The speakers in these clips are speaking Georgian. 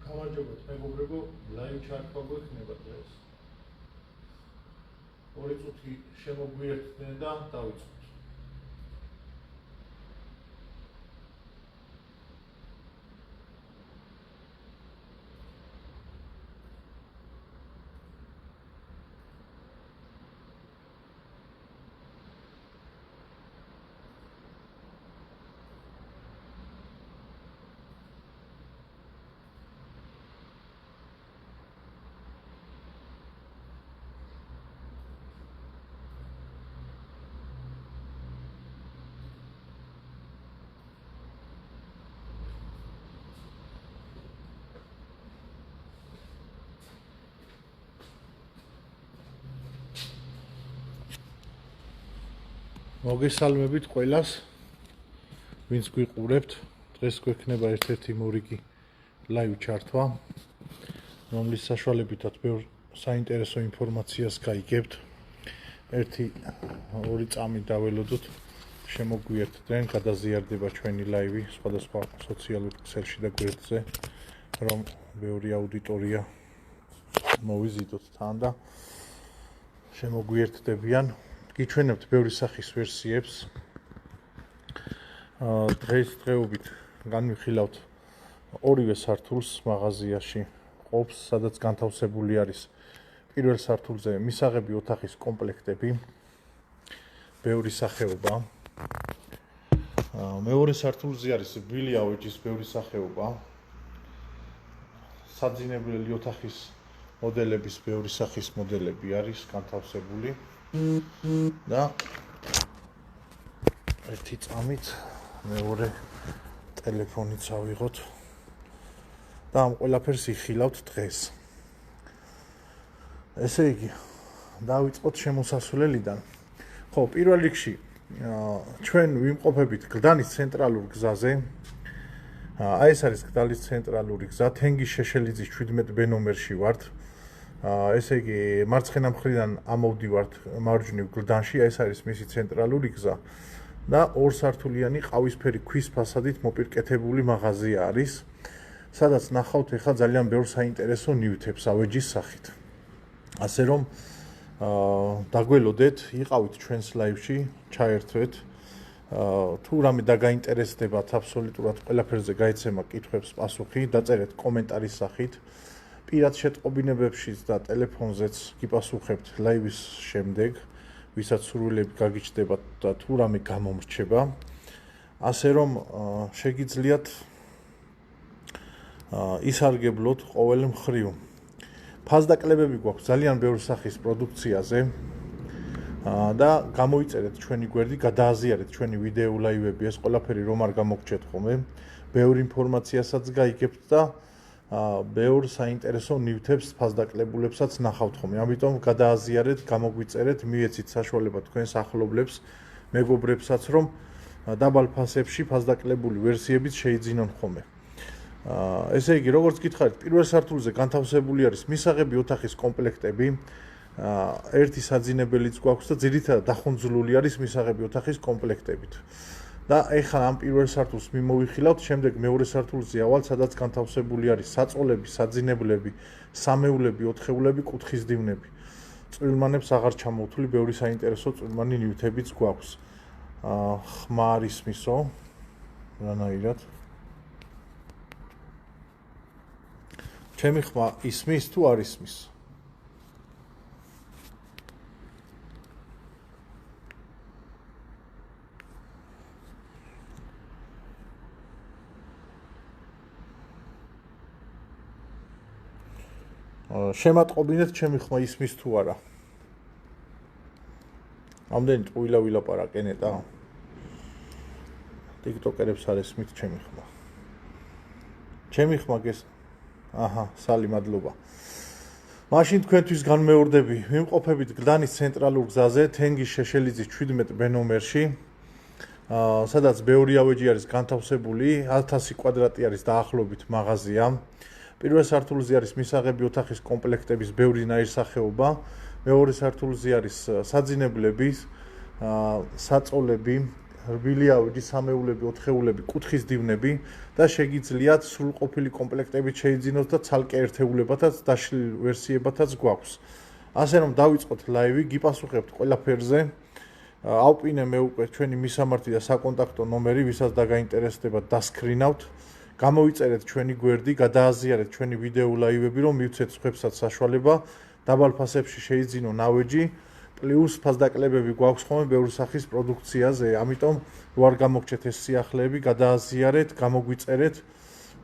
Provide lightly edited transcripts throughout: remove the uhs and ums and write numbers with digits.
გამარჯობათ მეგობრებო, ლაივ ჩართვა გვექნება დღეს. 2 წუთი შემოგვიერთდნენ და დავიწყოთ. მოგესალმებით ყველას, ვინც გვიყურებთ. დღეს გვექნება ერთ-ერთი მორიგი ლაივ ჩართვა, რომლის საშუალებითაც ბევრ საინტერესო ინფორმაციას გაიგებთ. 1-2 წამი დაველოდოთ, შემოგვიერთდნენ, გადაზიარდება ჩვენი ლაივი სხვადასხვა სოციალურ ქსელში და გვერდზე, რომ ბევრი აუდიტორია მოვიზიდოთ თან და შემოგვიერთდებიან. გიჩვენებთ ბევრი სახის ვერსიებს. დღესდღეობით განვიხილავთ ორივე სართულს მაღაზიაში ყოფს, სადაც განთავსებული არის პირველ სართულზე მისაღები ოთახის კომპლექტები, ბევრი სახეობა. მეორე სართულზე არის ბილი ავეჯის ბევრი სახეობა. საძინებლელი ოთახის მოდელების ბევრი სახის მოდელები არის განთავსებული. და ერთი წამით მეორე ტელეფონიც ავიღოთ და ამ ყველაფერს იხილავთ დღეს. ესე იგი, დავიწყოთ შემოსასვლელიდან. ხო, პირველ რიგში ჩვენ ვიმყოფებით გლდანის ცენტრალურ გზაზე. აი ეს არის გლდანის ცენტრალური გზა, თენგის შეშელიძის 17 ნომერში ვართ. ესე იგი, მარცხენა მხრიდან ამოვდივართ მარჯვნივ გლდანში, ეს არის მისი ცენტრალური გზა და ორსართულიანი ყავისფერი ქვის ფასადით მოპირკეთებული მაღაზია არის, სადაც ნახავთ ეხლა ძალიან ბევრ საინტერესო ნივთებს ავეჯის სახით. ასე რომ დაგველოდეთ, იყავით ჩვენს ლაივში, ჩაერთვეთ. თუ რამე დაგაინტერესდებათ აბსოლუტურად ყველაფერზე გაიცემა კითხვებს პასუხი, დაწერეთ კომენტარის სახით. პირად შეტყობინებებშიც და ტელეფონზეც გიპასუხებთ ლაივის შემდეგ, ვისაც სურვილები გაგიჩნდებათ და თუ რამე გამომრჩება. ასე რომ შეგიძლიათ ისარგებლოთ ყოველ მხრივ. ფასდაკლებები გვაქვს ძალიან ბევრი სახის პროდუქციაზე და გამოიწერეთ ჩვენი გვერდი, გადააზიარეთ ჩვენი ვიდეო ლაივები, ეს ყველაფერი რომ არ გამოგჩეთ ხოლმე, ბევრი ინფორმაციასაც გაიგებთ და ბევრ საინტერესო ნივთებს ფასდაკლებულებსაც ნახავთ ხოლმე. ამიტომ გადააზიარეთ, გამოგვიწერეთ, მიეცით საშუალება თქვენს ახლობლებს, მეგობრებსაც, რომ დაბალ ფასებში ფასდაკლებული ვერსიებიც შეიძინონ ხოლმე. ესე იგი, როგორც გითხარით, პირველ სართულზე განთავსებული არის მისაღები ოთახის კომპლექტები, ერთი საძინებელიც გვაქვს და ძირითადად დახუნძლული არის მისაღები ოთახის კომპლექტებით. და ეხლა ამ პირველ სართულს მიმოვიხილავთ, შემდეგ მეორე სართულზე ავალთ, სადაც განთავსებული არის საწოლები, საძინებლები, სამეულები, ოთხეულები, კუთხის დივნები. წვრილმანებს აღარ ჩამოვთვლი, ბევრი საინტერესო წვრილმანი ნივთებიც გვაქვს. ხმა არ ისმისო, რანაირად. ჩემი ხმა ისმის თუ არ ისმის? შემატყობინეთ ჩემი ხმა ისმის თუ არა. ამდენი ტყუილა ვილაპარაკე ნეტა. TikToker-ებს არ ესმით ჩემი ხმა. ჩემი ხმა გეს აჰა, სალი მადლობა. მაშინ თქვენთვის განმეორდები, ვიმყოფებით გლდანის ცენტრალურ გზაზე, თენგის შეშელიძის 17 B ნომერში, სადაც ბევრი ავეჯი არის განთავსებული, 1000 კვადრატი არის დაახლოებით მაღაზია. პირველ სართულზე არის მისაღები ოთახის კომპლექტების ბევრი ნაირსახეობა, მეორე სართულზე არის საძინებლების, საწოლები, რბილი ავეჯი, სამეულები, ოთხეულები, კუთხის დივნები და შეგიძლიათ სრულყოფილი კომპლექტებით შეიძინოთ და ცალკე ერთეულებათაც დაშლილ ვერსიებათაც გვაქვს. ასე რომ დავიწყოთ ლაივი, გიპასუხებთ ყველაფერზე. ავპინე მე უკვე ჩვენი მისამართი და საკონტაქტო ნომერი, ვისაც დაგაინტერესდებათ, დასკრინავთ. გამოვიწერეთ ჩვენი გვერდი, გადააზიარეთ ჩვენი ვიდეო ლაივები, რომ მივცეთ სხვებსაც საშუალება დაბალ ფასებში შეიძინონ ავეჯი, პლუს ფასდაკლებები გვაქვს ხოლმე ბევრი სახის პროდუქციაზე, ამიტომ რო არ გამოგჩეთ ეს სიახლეები, გადააზიარეთ, გამოგვიწერეთ,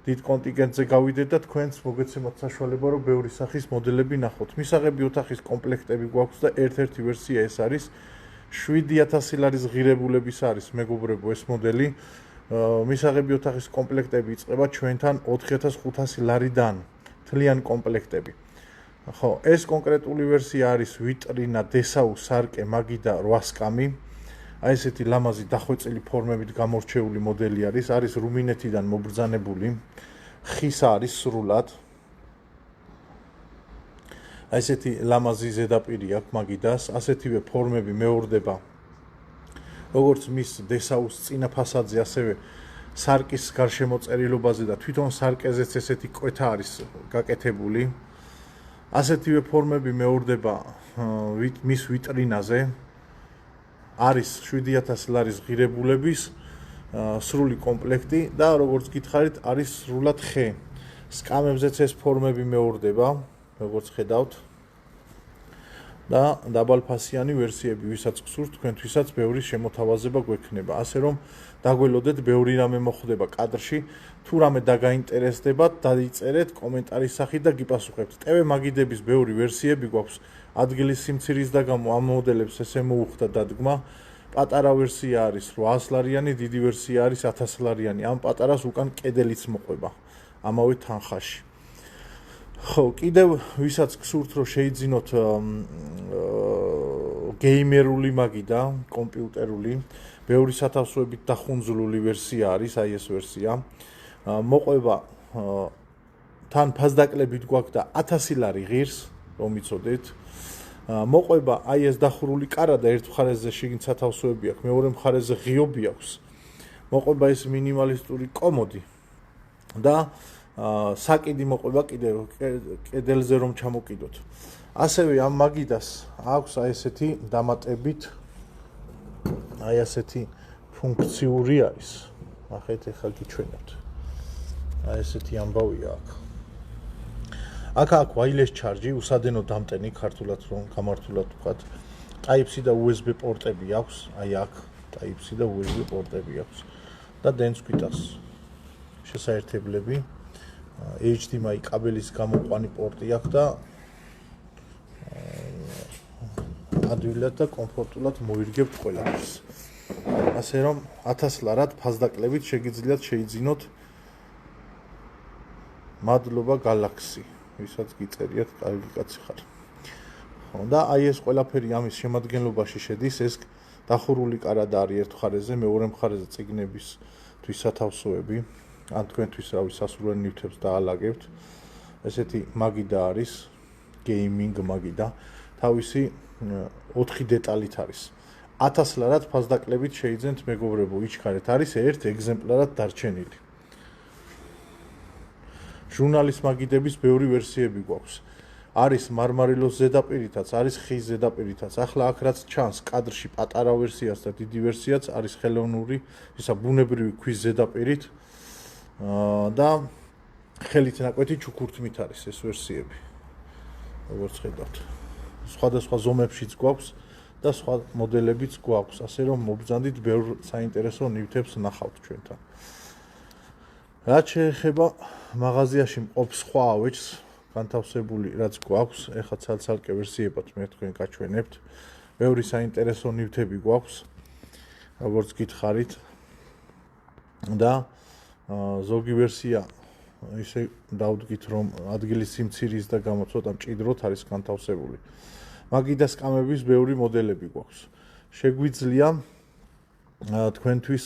დიდ კონტინგენტზე გავიდეთ და თქვენც მოგეცემოთ საშუალება, რომ ბევრი სახის მოდელები ნახოთ. მისაღები ოთახის კომპლექტები გვაქვს და ერთ-ერთი ვერსია ეს არის 7000 ლარის ღირებულების არის, მეგობრებო, ეს მოდელი. მისაღები ოთახის კომპლექტები იწყება ჩვენთან 4500 ლარიდან, თლიანი კომპლექტები. ხო, ეს კონკრეტული ვერსია არის ვიტრინა, დესაუ, სარკე, მაგიდა, 8 სკამი. აი ესეთი ლამაზი დახვეწილი ფორმებით გამორჩეული მოდელი არის, არის რუმინეთიდან მობრძანებული. ხისა არის სრულად. აი ესეთი ლამაზი ზედაპირი აქვს მაგიდას, ასეთივე ფორმები მეორდება როგორც მის დესაუს წინა ფასადზე, ასევე სარკის გარშემოწერილობაზე და თვითონ სარკეზეც ესეთი კვეთა არის გაკეთებული. ასეთივე ფორმები მეორდება მის ვიტრინაზე. არის 7000 ლარის ღირებულების სრული კომპლექტი და როგორც გითხარით, არის სრულად ხე. სკამებზეც ეს ფორმები მეორდება, როგორც ხედავთ. და დაბალფასიანი ვერსიები, ვისაც გსურთ, თქვენთვისაც ბევრი შემოთავაზება გვექნება. ასე რომ დაგველოდეთ, ბევრი რამე მოხდება კადრში. თუ რამე დაგაინტერესდებათ, დაიწერეთ კომენტარის სახით და გიპასუხებთ. ტევ მაგიდების ბევრი ვერსიები გვაქვს. ადგილის სიმცირის და გამო ამ მოდელებს ესე მოუხდა დადგმა. პატარა ვერსია არის 800 ლარიანი, დიდი ვერსია არის 1000 ლარიანი. ამ პატარას უკან კედელიც მოყვება ამავე თანხაში. ხო, კიდევ ვისაც გსურთ, რომ შეიძინოთ გეიმერული მაგიდა, კომპიუტერული, ბევრი სათავსოებით დახუნძლული ვერსია არის, აი ეს ვერსია. მოყვება თან ფასდაკლებით გვაქვს და 1000 ლარი ღირს, რომ იცოდეთ. მოყვება აი ეს დახურული კარა და ერთ მხარეზე შიგნით სათავსოები აქვს, მეორე მხარეზე ღიობი აქვს. მოყვება ეს მინიმალისტური კომოდი და საკიდი მოყვება კიდევ კედელზე რომ ჩამოკიდოთ. ასევე ამ მაგიდას აქვს აი ესეთი დამატებით აი ასეთი ფუნქციური არის. ნახეთ, ახლა გიჩვენებთ. აი ესეთი ამბავია აქ. აქ აქვს wireless charge, უსადენო დამტენი, ქართულად რომ გამართულად ვთქვათ. Type-C და USB პორტები აქვს, აი აქ Type-C და USB პორტები აქვს და დენსკვიტას შესაერთებლები. HDMI კაბელის გამოყვანი პორტი აქვს და ადვილად და კომფორტულად მოირგებთ ყველაფერს. ასე რომ 1000 ლარად ფასდაკლებით შეგიძლიათ შეიძინოთ მადლობა Galaxy, ვისაც გიწერიათ, კარგი კაცი ხარ. და აი ეს ყველაფერი ამის შემადგენლობაში შედის, ეს დახურული კარადა არის ერთ მხარეზე, მეორე მხარეზე წიგნებისთვის სათავსოები, ან თქვენთვის რავი სასურველ ნივთებს დაალაგებთ. ესეთი მაგიდა არის, gaming მაგიდა, თავისი 4 დეტალით არის. 1000 ლარად ფასდაკლებით შეიძენთ მეგობრებო, იჩქარეთ, არის ერთ ეგზემპლარად დარჩენილი. ჟურნალის მაგიდების ბევრი ვერსიები გვაქვს. არის მარმარილოს ზედაპირითაც, არის ხის ზედაპირითაც. ახლა აქ რაც ჩანს კადრში პატარა ვერსიაც და დიდი ვერსიაც არის ხელოვნური, ისა ბუნებრივი ქვის ზედაპირით და ხელით ნაკვეთი ჩუქურთმით არის ეს ვერსიები. როგორც ხედავთ. სხვადასხვა ზომებშიც გვაქვს და სხვა მოდელებიც გვაქვს, ასე რომ მობრძანდით ბევრ საინტერესო ნივთებს ნახავთ ჩვენთან. რაც შეეხება მაღაზიაში მყოფ სხვა ავეჯს, განთავსებული რაც გვაქვს, ეხლა ცალ-ცალკე ვერსიებად მე თქვენ გაჩვენებთ. ბევრი საინტერესო ნივთები გვაქვს, როგორც გითხარით. და ზოგი ვერსია ისე დავდგით, რომ ადგილის სიმცირის და გამო ცოტა მჭიდროდ არის განთავსებული. მაგიდა სკამების ბევრი მოდელები გვაქვს. შეგვიძლია თქვენთვის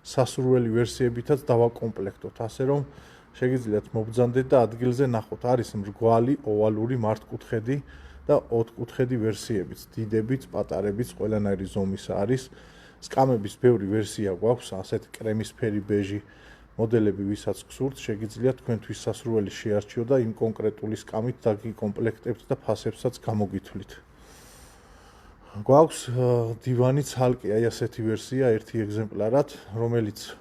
სასურველი ვერსიებითაც დავაკომპლექტოთ, ასე რომ შეგიძლიათ მობრძანდეთ და ადგილზე ნახოთ. არის მრგვალი, ოვალური, მართკუთხედი და ოთხკუთხედი ვერსიებიც, დიდებიც, პატარებიც, ყველანაირი ზომის არის. სკამების ბევრი ვერსია გვაქვს, ასეთ კრემისფერი, ბეჟი მოდელები, ვისაც გსურთ, შეგიძლიათ თქვენთვის სასურველი შეარჩიო და იმ კონკრეტული სკამით დაგიკომპლექტებთ და ფასებსაც გამოგითვლით. გვაქვს დივანი ცალკე, აი ასეთი ვერსია, ერთი ეგზემპლარად, რომელიც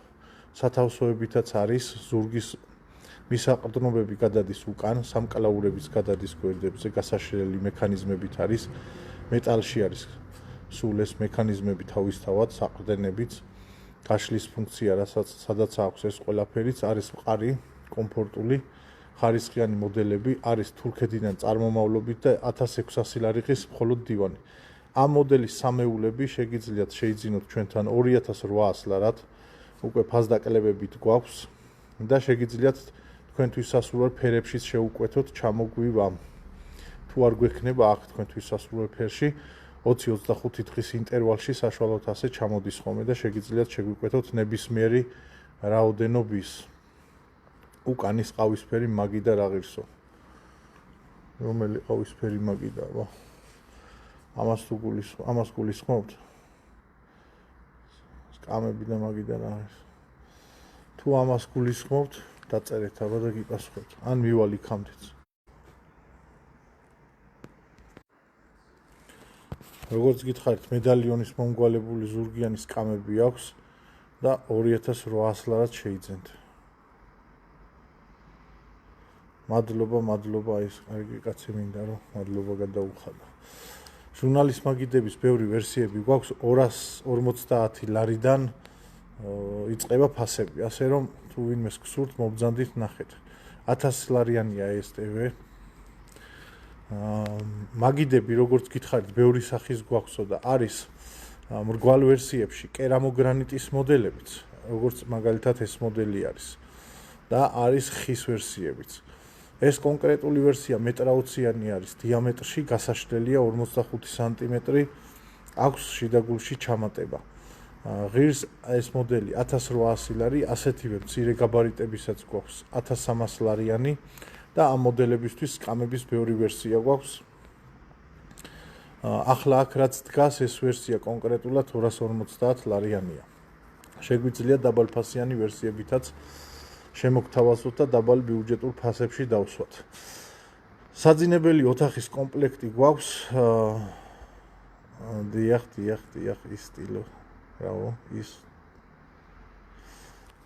სათავსოებითაც არის, ზურგის მისაყრდნობები გადადის უკან, სამკლაურებიც გადადის გვერდებზე, გასაშლელი მექანიზმებით არის, მეტალში არის სულ ეს მექანიზმები თავისთავად, საყრდენებიც, გაშლის ფუნქცია, სადაც აქვს ეს ყველაფერიც, არის მყარი, კომფორტული, ხარისხიანი მოდელები, არის თურქეთიდან წარმომავლობით და 1600 ლარი ღირს მხოლოდ დივანი. ამ მოდელის სამეულები შეგიძლიათ შეიძინოთ ჩვენთან 2800 ლარად, უკვე ფასდაკლებებით გვაქვს და შეგიძლიათ თქვენთვის სასურველ ფერებშიც შეუკვეთოთ, ჩამოგვივამ. თუ არ გვექნება აქ თქვენთვის სასურველ ფერში 20-25 დღის ინტერვალში საშუალოდ ასე ჩამოდის ხოლმე და შეგიძლიათ შეგვიკვეთოთ ნებისმიერი რაოდენობის. უკანის ყავისფერი მაგიდა რა ღირსო. რომელი ყავისფერი მაგიდაა? ამას გულისხმობთ? სკამები და მაგიდა რა ღირს. თუ ამას გულისხმობთ, დაწერეთ აბა და გიპასუხებთ. ან მივალ იქამდეც. როგორც გითხარით, მედალიონის მომგვალებული ზურგიანი სკამები აქვს და 2800 ლარად შეიძენთ. მადლობა, ის კარგი კაცი მინდა რომ მადლობა გადაუხადა. ჟურნალის მაგიდების ბევრი ვერსიები გვაქვს, 250 ლარიდან იწყება ფასები, ასე რომ თუ ვინმეს გსურთ, მობრძანდით ნახეთ. 1000 ლარიანია ეს TV. მაგიდები, როგორც გითხარით, ბევრი სახის გვაქვსო და არის მრგვალ ვერსიებში კერამოგრანიტის მოდელებიც, როგორც მაგალითად ეს მოდელი არის და არის ხის ვერსიებიც. ეს კონკრეტული ვერსია მეტრაოციანი არის დიამეტრში, გასაშლელია 45 სანტიმეტრი, აქვს შიდაგულში ჩამატება. ღირს ეს მოდელი 1800 ლარი, ასეთივე მცირე გაბარიტებისაც გვაქვს 1300 ლარიანი და ამ მოდელებისთვის სკამების ბევრი ვერსია გვაქვს. ახლა აქ რაც დგას, ეს ვერსია კონკრეტულად 250 ლარიანია. შეგვიძლია დაბალფასიანი ვერსიებითაც შემოგთავაზოთ და დაბალ ბიუჯეტურ ფასებში დავსვათ. საძინებელი ოთახის კომპლექტი გვაქვს. დიახ, ის სტილო. რავო, ის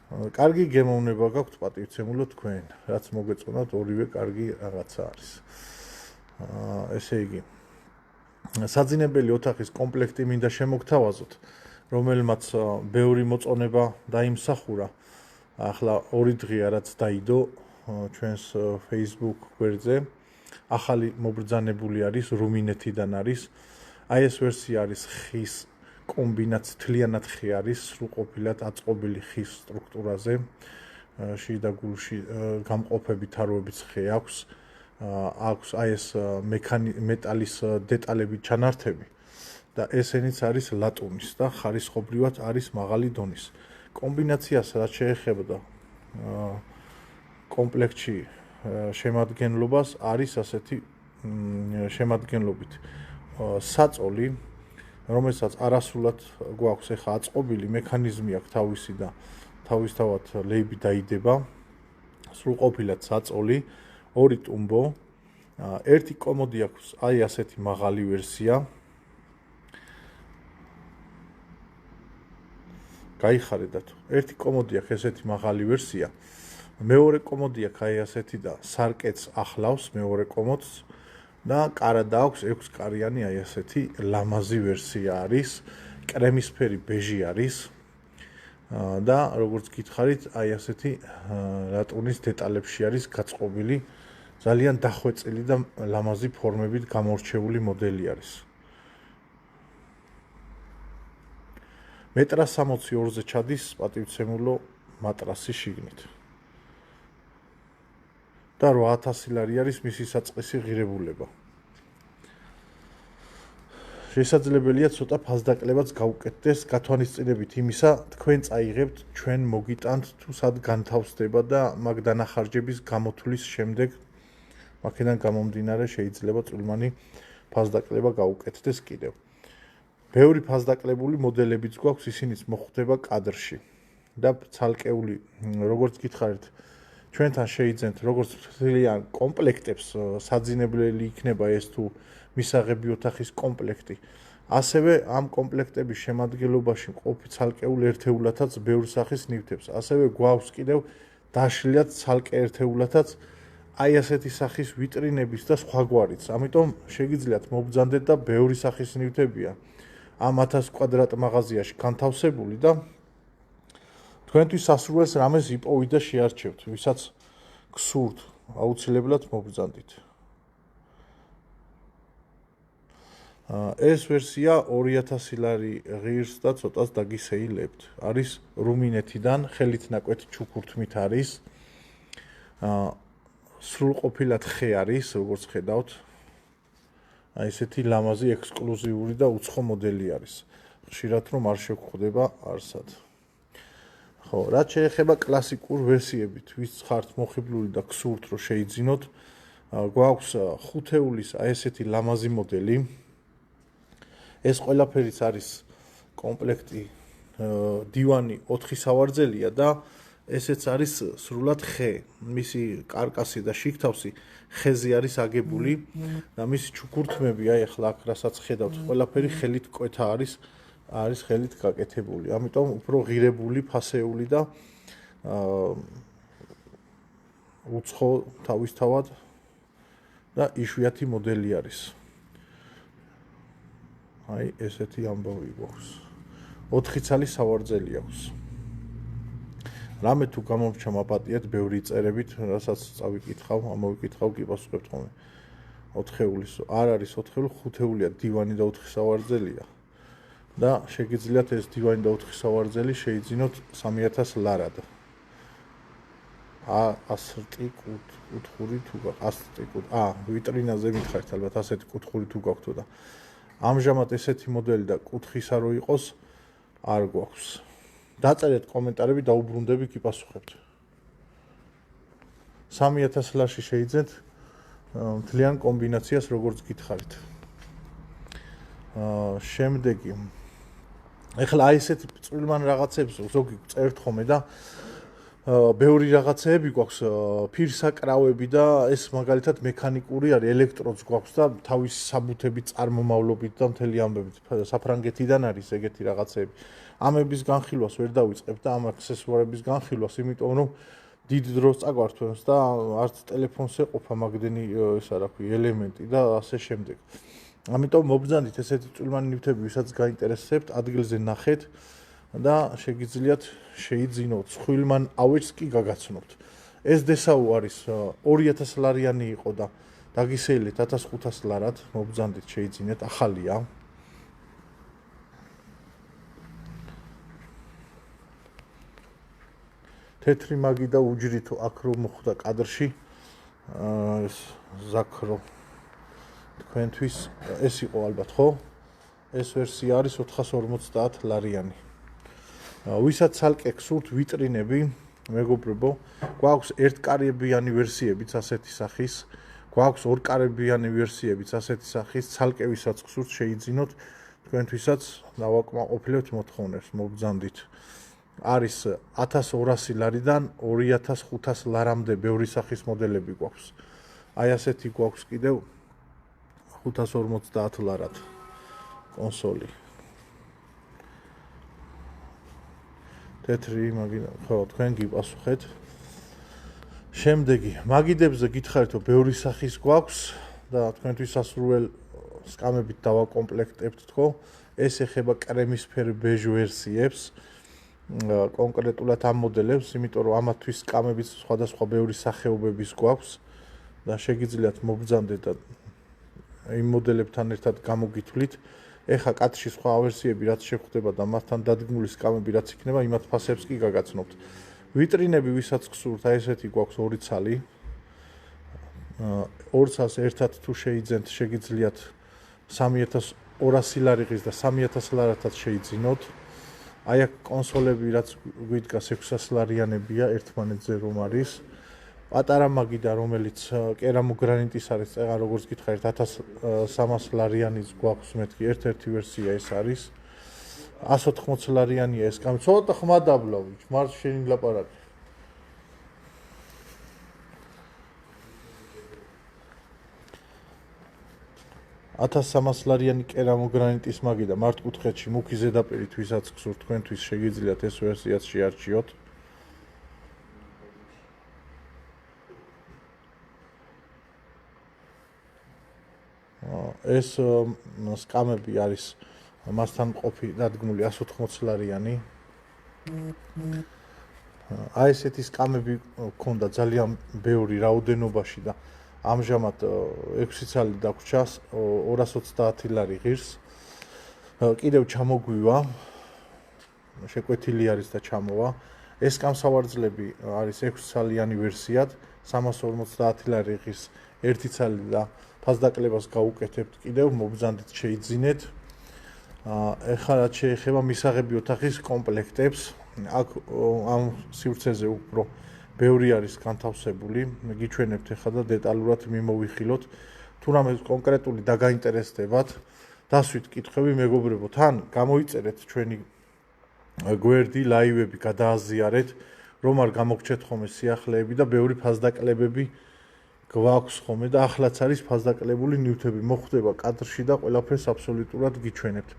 კარგი გემოვნება გაქვთ პატივცემულო თქვენ, რაც მოგეწონათ, ორივე კარგი რაღაცა არის. ესე იგი, საძინებელი ოთახის კომპლექტი მინდა შემოგთავაზოთ, რომელმაც ბევრი მოწონება დაიმსახურა. ახლა 2 დღეა რაც დაიდო ჩვენს Facebook გვერდზე. ახალი მობრძანებული არის, რუმინეთიდან არის. აი ეს ვერსია არის ხის კომბინაცია, თლიანად ხი არის, სრულყოფილად აწყობილი ხის სტრუქტურაზე. შიდა გულში გამყოფები თაროებიც ხე აქვს აი ეს მეტალის დეტალები ჩანართები და ესენიც არის ლატუნის და ხარისხობრივად არის მაღალი დონის კომბინაციას რაც შეეხება კომპლექტში შემადგენლობას არის ასეთი შემადგენლობით საწოლი რომელსაც არასრულად გვაქვს ეხა აწყობილი მექანიზმი აქვს თავისი და თავისთავად ლეიბი დაიდება სრულყოფილად საწოლი ორი ტუმბო ერთი კომოდი აქვს აი ასეთი მაღალი ვერსია გაიხარეთ ერთი კომოდი აქვს ესეთი მაღალი ვერსია მეორე კომოდი აქვს აი ასეთი და სარკეც ახლავს მეორე კომოდს და კარადა აქვს 6 კარიანი აი ასეთი ლამაზი ვერსია არის კრემისფერი ბეჟი არის და როგორც გითხარით აი ასეთი ლატუნის დეტალებში არის გაწყობილი ძალიან დახვეწილი და ლამაზი ფორმებით გამორჩეული მოდელი არის მეტრა 62-ზე ჩადის პატივცემულო მატრასი შიგნით და 8000 ლარი არის მისი საწყისი ღირებულება შესაძლებელია ცოტა ფასდაკლებაც გაუკეთდეს გათვალისწინებით იმისა თქვენ წაიღებთ ჩვენ მოგიტანთ თუ სად განთავსდება და მაგ დანახარჯების გამოთვლის შემდეგ აქედან გამომდინარე შეიძლება წვრილმანი ფასდაკლება გაუკეთდეს კიდევ ბევრი ფასდაკლებული მოდელებიც გვაქვს ისინიც მოხვდება კადრში და ცალკეული როგორც გითხარით ჩვენთან შეიძენთ როგორც ძალიან კომპლექტებს საძინებლელი იქნება ეს თუ მისაღები ოთახის კომპლექტი ასევე ამ კომპლექტების შემადგენლობაში მყოფი ცალკეულ ერთეულათაც ბევრ სახის ნივთებს ასევე გვაქვს კიდევ დაშლილად ცალკე ერთეულათაც აი ასეთი სახის ვიტრინების და სხვაგვარიც ამიტომ შეგიძლიათ მობრძანდეთ და ბევრი სახის ნივთებია ამ 1000 კვადრატ მაღაზიაში განთავსებული და თქვენთვის სასურველს რამეს იპოვით და შეარჩევთ ვისაც გსურთ აუცილებლად მობრძანდით ეს ვერსია 2000 ლარი ღირს და ცოტას დაგისეილებთ არის რუმინეთიდან ხელით ნაკვეთი ჩუქურთმით არის სრულყოფილად ხე არის როგორც ხედავთ აი ესეთი ლამაზი ექსკლუზიური და უცხო მოდელი არის ხშირად რომ არ შეგხვდება არსად ხო რაც შეეხება კლასიკურ ვერსიებით ვის ხართ მოხიბლული და გსურთ რომ შეიძინოთ გვაქვს ხუთეულის აი ესეთი ლამაზი მოდელი ეს ყველაფერიც არის კომპლექტი დივანი 4 სავარძელია და ესეც არის სრულად ხე მისი კარკასი და შიგთავსი ხეზე არის აგებული და მისი ჩუქურთმები აი ახლა აქ რასაც ხედავთ ყველაფერი ხელით კვეთა არის ხელით გაკეთებული ამიტომ უფრო ღირებული ფასეული და უცხო თავისთავად და იშვიათი მოდელი არის აი ესეთი ამბავი გვაქვს 4 ცალი სავარძელი აქვს რამე თუ გამომრჩა მაპატიეთ ბევრი წერებით რასაც წავიკითხავ ამოვიკითხავ კი პასუხებთ ხოლმე 4-ეულის არ არის 4-ეული 5-ეულია დივანი და 4 სავარძელია და შეგიძლიათ ეს დივანი და 4 სავარძელი შეიძინოთ 3000 ლარად ასრტი კუთხური თუ ასრტი ვიტრინაზე მითხარით ალბათ ასეთი კუთხური თუ გაქვთ და ამჟამად ესეთი მოდელი და კუთხისა რო იყოს არ გვაქვს დაწერეთ კომენტარები დაუბრუნდები კი პასუხებთ 3000 ლარში შეიძენთ მთლიან კომბინაციას როგორც გითხარით შემდეგი ეხლა აი ესეთი წვრილმან რაღაცებს ზოგი წერთ ხოლმე და ბევრი რაღაცეები გვაქვს ფირსაკრავები და ეს მაგალითად მექანიკური არის ელექტროდს გვაქვს და თავისი საბუთებით წარმომავლობით და მთელი ამბებით საფრანგეთიდან არის ეგეთი რაღაცეები ამების განხილვას ვერ დავიწყებ და ამ აქსესუარების განხილვას იმიტომ რომ დიდ დროს წაგვართვენს და არც ტელეფონს ეყოფა მაგდენი ეს რა ქვია ელემენტი და ასე შემდეგ ამიტომ მობრძანდით ესეთი წვრილმანი ნივთები ვისაც გაინტერესებთ ადგილზე ნახეთ და შეგიძლიათ შეიძინოთ ხვილმან ავეჯს კი გაგაცნობთ ეს დესაუ არის 2000 ლარიანი იყო და დაგისეილეთ 1500 ლარად მობრძანდით შეიძინეთ ახალია თეთრი მაგი და უჯრით აქ რო მოხვდა კადრში ეს ზაქრო თქვენთვის ეს იყო ალბათ ხო? ეს ვერსია არის 450 ლარიანი. ვისაც ცალკე გსურთ ვიტრინები, მეგობრებო, გვაქვს ერთკარებიანი ვერსიებიც ასეთი სახის, გვაქვს ორკარებიანი ვერსიებიც ასეთი სახის, ცალკე ვისაც გსურთ შეიძინოთ, თქვენთვისაც დავაკმაყოფილებთ მოთხოვნებს, მობრძანდით. არის 1200 ლარიდან 2500 ლარამდე ბევრი სახის მოდელები გვაქვს. აი ასეთი გვაქვს კიდევ 550 ლარად კონსოლი. თეთრი მაგი, ხო, თქვენ გიპასუხეთ. შემდეგი, მაგიდებზე გითხარით, რომ ბევრი სახის გვაქვს და თქვენთვის სასურველ სკამებით დავაკომპლექტებთ თქო. ეს ეხება კრემისფერ ბეჟ ვერსიებს. კონკრეტულად ამ მოდელებს, იმიტომ რომ ამათთვის სკამებიც სხვადასხვა ბევრი სახეობების გვაქვს და შეგიძლიათ მობრძანდეთ და იმ მოდელებთან ერთად გამოგითვლით. ეხა კადრში სხვა ვერსიები რაც შეხვდება და მასთან დადგმული სკამები რაც იქნება, იმათ ფასებს კი გაგაცნობთ. ვიტრინები ვისაც გსურთ, აი ესეთი გვაქვს ორი ცალი. 200 ერთად თუ შეიძენთ, შეგიძლიათ 3200 ლარიღის და 3000 ლარათაც შეიძინოთ. აი აქ კონსოლები რაც გვიდგას 600 ლარიანებია, ერთმანეთზე რომ არის. პატარა მაგიდა, რომელიც კერამოგრანიტის არის, წეღა როგორც გითხარით 1300 ლარიანიც გვაქვს მეთქი, ერთ-ერთი ვერსია ეს არის. 180 ლარიანია ეს სკამი. ცოტა ხმა დაბლავი, მართ შენი ლაპარაკი. $1300 ლარიანი კერამოგრანიტის მაგიდა მართკუთხედში მუქი ზედაპირით ვისაც გსურთ თქვენთვის შეგიძლიათ ეს ვერსიაც შეარჩიოთ. ეს სკამები არის მასთან მყოფი დადგმული 180 ლარიანი. აი ესეთი სკამები გქონდა ძალიან ბევრი რაოდენობაში და ამჟამად 6 ცალი დაგვრჩა 230 ლარი ღირს. კიდევ ჩამოგვივა. შეკვეთილი არის და ჩამოვა. ეს სკამსავარძლები არის 6 ცალიანი ვერსიად, 350 ლარი ღირს ერთი ცალი და ფასდაკლებას გაუკეთებთ კიდევ, მობრძანდით შეიძინეთ. ეხლა რაც შეეხება მისაღები ოთახის კომპლექტებს, აქ ამ სივრცეზე უფრო ბევრი არის განთავსებული, გიჩვენებთ ეხლა და დეტალურად მიმოვიხილოთ. თუ რამე კონკრეტული დაგაინტერესდებათ, დასვით კითხვები მეგობრებო, თან გამოიწერეთ ჩვენი გვერდი, ლაივები გადააზიარეთ, რომ არ გამოგჩეთ ხოლმე სიახლეები და ბევრი ფასდაკლებები გვაქვს ხოლმე და ახლაც არის ფასდაკლებული ნივთები, მოხვდება კადრში და ყველაფერს აბსოლუტურად გიჩვენებთ.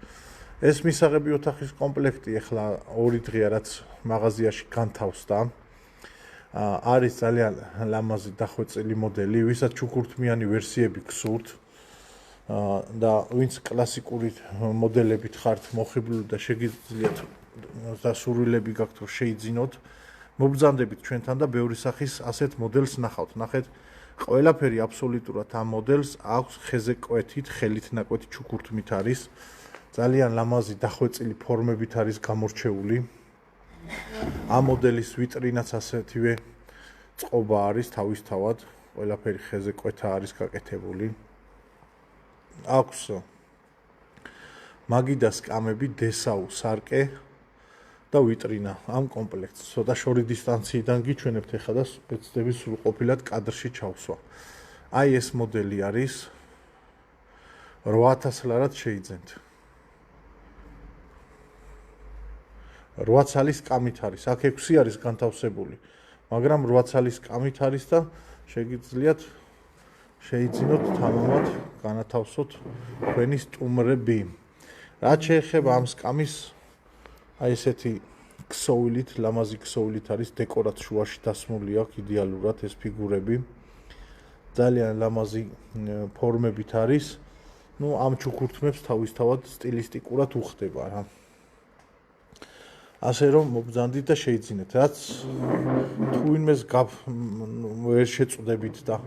ეს მისაღები ოთახის კომპლექტი ეხლა 2 დღეა რაც მაღაზიაში განთავსდა. არის ძალიან ლამაზი დახვეწილი მოდელი, ვისაც ჩუქურთმიანი ვერსიები გსურთ და ვინც კლასიკური მოდელებით ხართ მოხიბლული და შეგიძლიათ დასურვილები გაქვთ რომ შეიძინოთ, მობრძანდებით ჩვენთან და ბევრი სახის ასეთ მოდელს ნახავთ. ნახეთ, ყველაფერი აბსოლუტურად ამ მოდელს აქვს ხეზე კვეთით, ხელით ნაკვეთი ჩუქურთმით არის. ძალიან ლამაზი დახვეწილი ფორმებით არის გამორჩეული. ამ მოდელის ვიტრინაც ასეთივე წყობა არის თავისთავად, ყველაფერი ხეზე კვეთა არის გაკეთებული. აქვს მაგიდა სკამები, დესაუ სარკე და ვიტრინა ამ კომპლექტს. ცოტა შორი დისტანციიდან გიჩვენებთ ეხლა და ვეცდები სრულყოფილად კადრში ჩავსვა. აი ეს მოდელი არის 8000 ლარად შეიძენთ. 8 ცალის სკამით არის. აქ 6 არის განთავსებული, მაგრამ 8 ცალის სკამით არის და შეგიძლიათ შეიძინოთ თამამად, განათავსოთ თქვენი სტუმრები. რაც შეეხება ამ სკამის აი ესეთი ქსოვილით, ლამაზი ქსოვილით არის დეკორად შუაში დასმული აქვს იდეალურად ეს ფიგურები. ძალიან ლამაზი ფორმებით არის. ნუ ამ ჩუქურთმებს თავისთავად სტილისტიკურად უხდება რა. ასე რომ მობრძანდით და შეიძინეთ. რაც თუ ვინმეს ვერ შეწვდებით და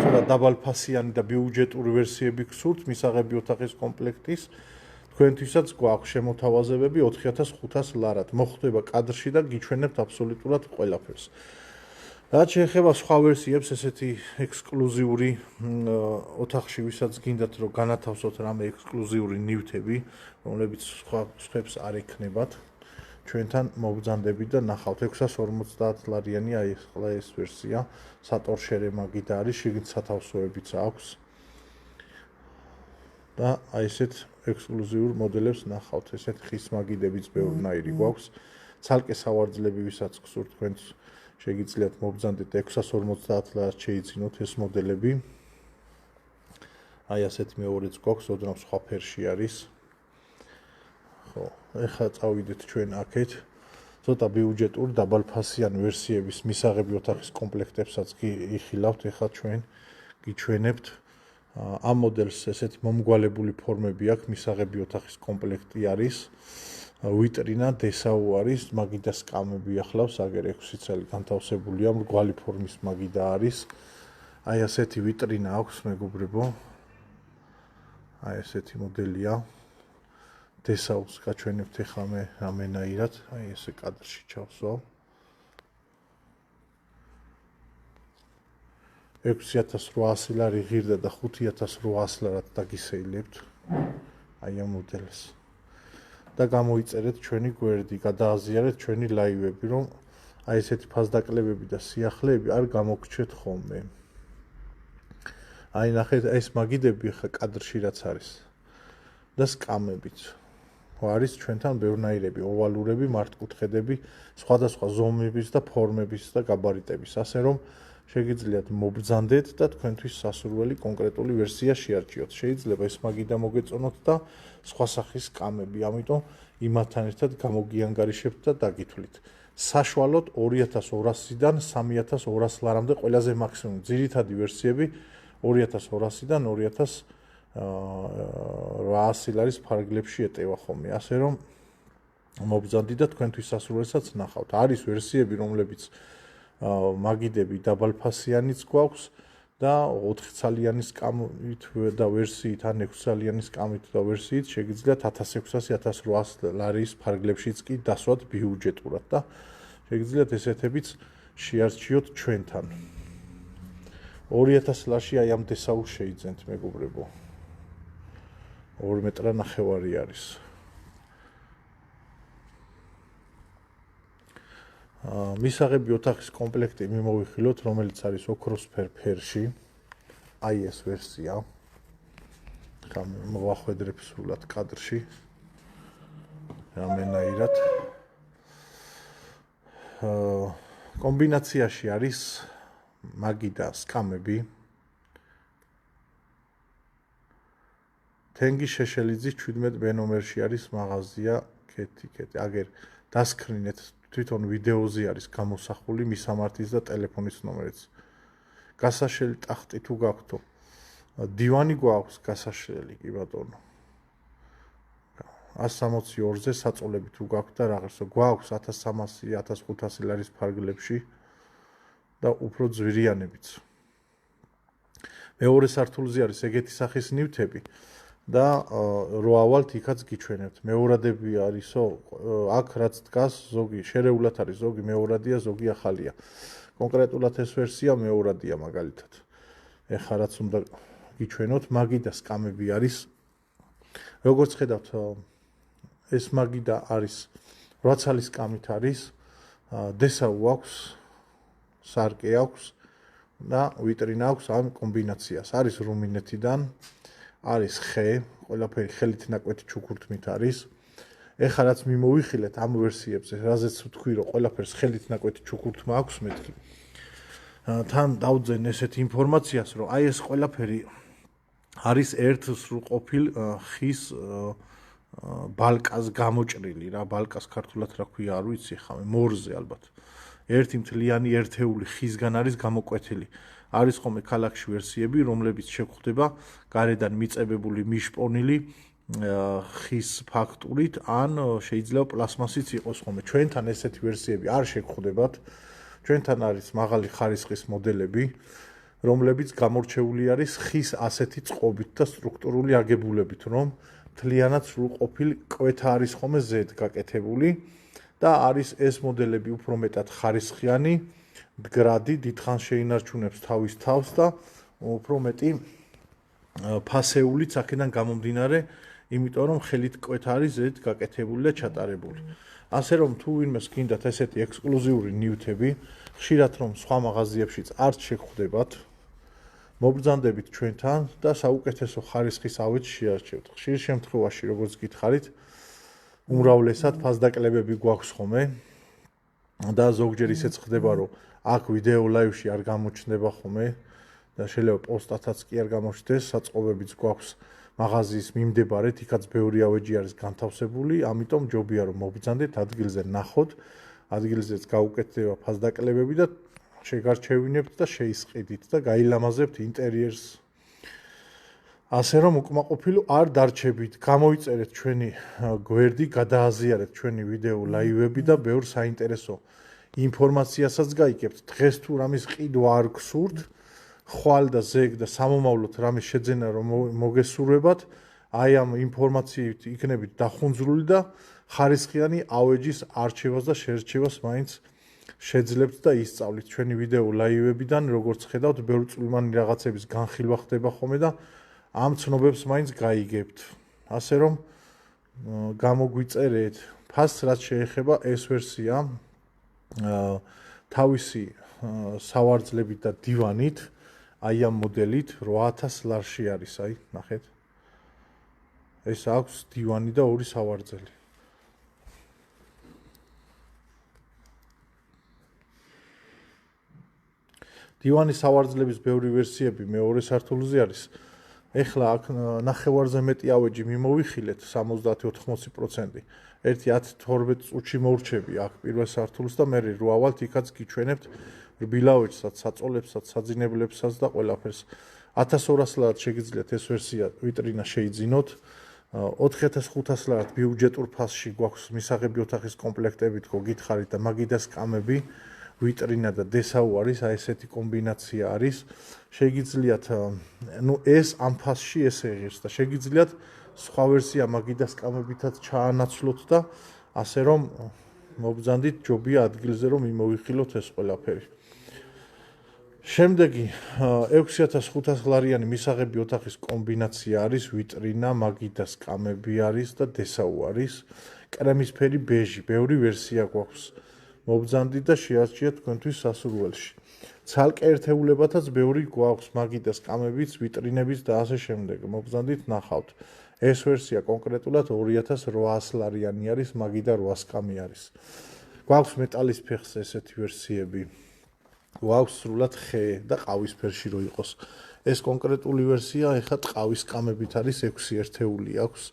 ცოტა დაბალფასიანი და ბიუჯეტური ვერსიები გსურთ, მისაღები ოთახის კომპლექტის, თქვენთვისაც გვაქვს შემოთავაზებები 4500 ლარად. მოხვდება კადრში და გიჩვენებთ აბსოლუტურად ყველაფერს. რაც შეეხება სხვა ვერსიებს, ესეთი ექსკლუზიური ოთახში, ვისაც გინდათ რომ განათავსოთ რამე ექსკლუზიური ნივთები, რომლებიც სხვებს არ ექნებათ, ჩვენთან მოგბრძანდებით და ნახავთ 650 ლარიანი ეს ვერსია, სატორშერე მაგიდა არის, შიგნით სათავსოებიც აქვს. და აი ესეთ ექსკლუზიურ მოდელებს ნახავთ, ესეთ ხის მაგიდებიც ბევრნაირი გვაქვს. ცალკე სავარძლები, ვისაც გსურთ თქვენს შეგიძლიათ მობრძანდეთ 650 ლარად შეიძინოთ ეს მოდელები. აი ასეთი მეორეც გვაქვს, ოდნავ სხვა ფერში არის. ხო, ეხლა წავიდეთ ჩვენ აქეთ. ცოტა ბიუჯეტური დაბალფასიანი ვერსიების მისაღები ოთახის კომპლექტებსაც იხილავთ, ეხლა ჩვენ გიჩვენებთ ამ მოდელს ესეთი მომგვალებული ფორმები აქვს, მისაღები ოთახის კომპლექტი არის. ვიტრინა დესაუ არის, მაგიდა სკამები ახლავს, აგერ 6 წელი განთავსებულია, მრგვალი ფორმის მაგიდა არის. აი ასეთი ვიტრინა აქვს, მეგობრებო. აი ესეთი მოდელია. დესაუს გაჩვენებთ ახლა მე რამენაირად, აი ესე კადრში ჩავსვავ. 6800 ლარი ღირდა და 5800 ლარად დაგისეილებთ. აი ამ მოდელს. და გამოიწერეთ ჩვენი გვერდი, გადააზიარეთ ჩვენი ლაივები, რომ აი ესეთი ფასდაკლებები და სიახლეები არ გამოგჩეთ ხოლმე. აი ნახეთ, ეს მაგიდები ხა კადრში რაც არის. და სკამებიც. არის ჩვენთან ბევრნაირები, ოვალურები, მართკუთხედები, სხვადასხვა ზომების და ფორმების და გაბარიტების, ასე რომ შეგიძლიათ მობრძანდეთ და თქვენთვის სასურველი კონკრეტული ვერსია შეარჩიოთ. შეიძლება ეს მაგიდა მოგეწონოთ და სხვა სახის სკამები, ამიტომ იმათთან ერთად გამოგიანგარიშებთ და დაგითვლით. საშუალოდ 2200-დან 3200 ლარამდე ყველაზე მაქსიმუმი. ძირითადი ვერსიები 2200-დან 2800 ლარის ფარგლებში ეტევა ხოლმე. ასე რომ მობრძანდით და თქვენთვის სასურველსაც ნახავთ. არის ვერსიები, რომლებიც მაგიდები დაბალფასიანიც გვაქვს და 4 ცალიანი სკამით და ვერსიით ან 6 ცალიანი სკამით და ვერსიით შეგიძლიათ 1600-1800 ლარის ფარგლებშიც კი დასვათ ბიუჯეტურად და შეგიძლიათ ესეთებიც შეარჩიოთ ჩვენთან. 2000 ლარში აი ამ დესაუს შეიძენთ, მეგობრებო. 2 მეტრანახევარი არის. მისაღები ოთახის კომპლექტი მიმოვიხილოთ, რომელიც არის ოქროსფერ ფერში. აი ეს ვერსია. ხა მოვახვედრებ სრულად კადრში. რამენაირად. კომბინაციაში არის მაგიდა სკამები. თენგი შეშელიძის 17 ბ ნომერში არის მაღაზია კეთი. აგერ დასკრინეთ თვითონ ვიდეოზე არის გამოსახული მისამართის და ტელეფონის ნომერიც. გასაშლელი ტახტი თუ გაქვთო. დივანი გვაქვს გასაშლელი, კი ბატონო. 162-ზე საწოლები თუ გაქვთ და რაღაცა გვაქვს 1300-1500 ლარის ფარგლებში და უფრო ძვირიანებიც. მეორე სართულზე არის ეგეთი სახის ნივთები. და რო ავალთ იქაც გიჩვენებთ. მეორადები არისო, აქ რაც დგას, ზოგი შერეულად არის, ზოგი მეორადია, ზოგი ახალია. კონკრეტულად ეს ვერსია მეორადია მაგალითად. ეხლა რაც უნდა გიჩვენოთ, მაგიდა სკამები არის. როგორც ხედავთ, ეს მაგიდა არის 8 ცალის სკამით არის, დესაუ აქვს, სარკე აქვს და ვიტრინა აქვს ამ კომბინაციას. არის რუმინეთიდან. არის ხე, ყველაფერი ხელით ნაკვეთი ჩუქურთმით არის. ეხლა რაც მიმოვიხილეთ ამ ვერსიებზე, რაზეც ვთქვი, რომ ყველაფერს ხელით ნაკვეთი ჩუქურთმა აქვს მეთქი. თან დავძენ ესეთ ინფორმაციას, რომ აი ეს ყველაფერი არის ერთ სრულყოფილ ხის ბალკას გამოჭრილი რა, ბალკას ქართულად რა ქვია, არ ვიცი ხა, მორზე ალბათ. ერთი მთლიანი ერთეული ხისგან არის გამოკვეთილი. არის ხოლმე ქალაქში ვერსიები, რომლებიც შეგვხვდება გარედან მიწებებული მიშპონილი ხის ფაქტურით, ან შეიძლება პლასმასიც იყოს ხოლმე. ჩვენთან ესეთი ვერსიები არ შეგვხვდებათ. ჩვენთან არის მაღალი ხარისხის მოდელები, რომლებიც გამორჩეული არის ხის ასეთი წყობით და სტრუქტურული აგებულებით, რომ მთლიანად სრულყოფილი კვეთა არის ხოლმე Z გაკეთებული და არის ეს მოდელები უფრო მეტად ხარისხიანი, მდგრადი, დიდხანს შეინარჩუნებს თავის თავს და უფრო მეტი ფასეულიც აქედან გამომდინარე, იმიტომ რომ ხელით კვეთა არის Z გაკეთებული და ჩატარებული. ასე რომ თუ ვინმეს გინდათ ესეთი ექსკლუზიური ნივთები, ხშირად რომ სხვა მაღაზიებშიც არც შეგხვდებათ, მობრძანდებით ჩვენთან და საუკეთესო ხარისხის ავეჯს შეარჩევთ. ხშირ შემთხვევაში, როგორც გითხარით, უმრავლესად ფასდაკლებები გვაქვს ხოლმე და ზოგჯერ ისეც ხდება, რომ აქ ვიდეო ლაივში არ გამოჩნდება ხოლმე და შეიძლება პოსტათაც კი არ გამოჩნდეს, საწყობებიც გვაქვს მაღაზიის მიმდებარედ, იქაც ბევრი ავეჯი არის განთავსებული, ამიტომ ჯობია რომ მობრძანდეთ, ადგილზე ნახოთ, ადგილზეც გაუკეთდება ფასდაკლებები და შეგარჩევინებთ და შეისყიდით და გაილამაზებთ ინტერიერს. ასე რომ უკმაყოფილო არ დარჩებით, გამოიწერეთ ჩვენი გვერდი, გადააზიარეთ ჩვენი ვიდეო ლაივები და ბევრ საინტერესო ინფორმაციასაც გაიგებთ. დღეს თუ რამის ყიდვა არ გსურთ, ხვალ და ზეგ და სამომავლოდ რამის შეძენა რომ მოგესურვებათ, აი ამ ინფორმაციით იქნებით დახუნძრული და ხარისხიანი ავეჯის არჩევას და შერჩევას მაინც შეძლებთ და ისწავლით ჩვენი ვიდეო ლაივებიდან, როგორც ხედავთ, ბევრ წვრილმანი რაღაცების განხილვა ხდება ხოლმე და ამ ცნობებს მაინც გაიგებთ. ასე რომ გამოგვიწერეთ, ფასს რაც შეეხება ეს ვერსია თავისი სავარძლებით და დივანით, აი ამ მოდელით 8000 ლარში არის, აი, ნახეთ. ეს აქვს დივანი და ორი სავარძელი. დივანის სავარძლების ბევრი ვერსიები მეორე სართულზე არის. ეხლა აქ ნახევარზე მეტი ავეჯი მიმოვიხილეთ 70-80%. ერთი 10-12 წუთში მოვრჩები აქ პირველ სართულს და მე რო ავალთ იქაც გიჩვენებთ რბილ ავეჯსაც, საწოლებსაც, საძინებლებსაც და ყველაფერს. 1200 ლარად შეგიძლიათ ეს ვერსია ვიტრინა შეიძინოთ. 4500 ლარად ბიუჯეტურ ფასში გვაქვს მისაღები ოთახის კომპლექტები თქო გითხარით და მაგიდას კამები ვიტრინა და დესაუ არის, აი ესეთი კომბინაცია არის. შეგიძლიათ, ეს ამ ფასში ესე ღირს და შეგიძლიათ სხვა ვერსია მაგიდას კამებითაც ჩაანაცვლოთ და ასე რომ მობრძანდით ჯობია ადგილზე რომ იმოვიხილოთ ეს ყველაფერი. შემდეგი 6500 ლარიანი მისაღები ოთახის კომბინაცია არის, ვიტრინა, მაგიდას კამები არის და დესაუ არის. კრემისფერი ბეჟი, ბევრი ვერსია გვაქვს. მობრძანდით და შეარჩიეთ თქვენთვის სასურველში. ცალკე ერთეულებათაც ბევრი გვაქვს, მაგიდას კამებიც, ვიტრინებიც და ასე შემდეგ. მობრძანდით ნახავთ. ეს ვერსია კონკრეტულად 2800 ლარიანი არის, მაგიდა 800 კამი არის. გვაქვს მეტალის ფეხს ესეთი ვერსიები. გვაქვს სრულად ხე და ყავისფერში რო იყოს. ეს კონკრეტული ვერსია ეხლა ყავის კამებით არის, 6 ერთეული აქვს.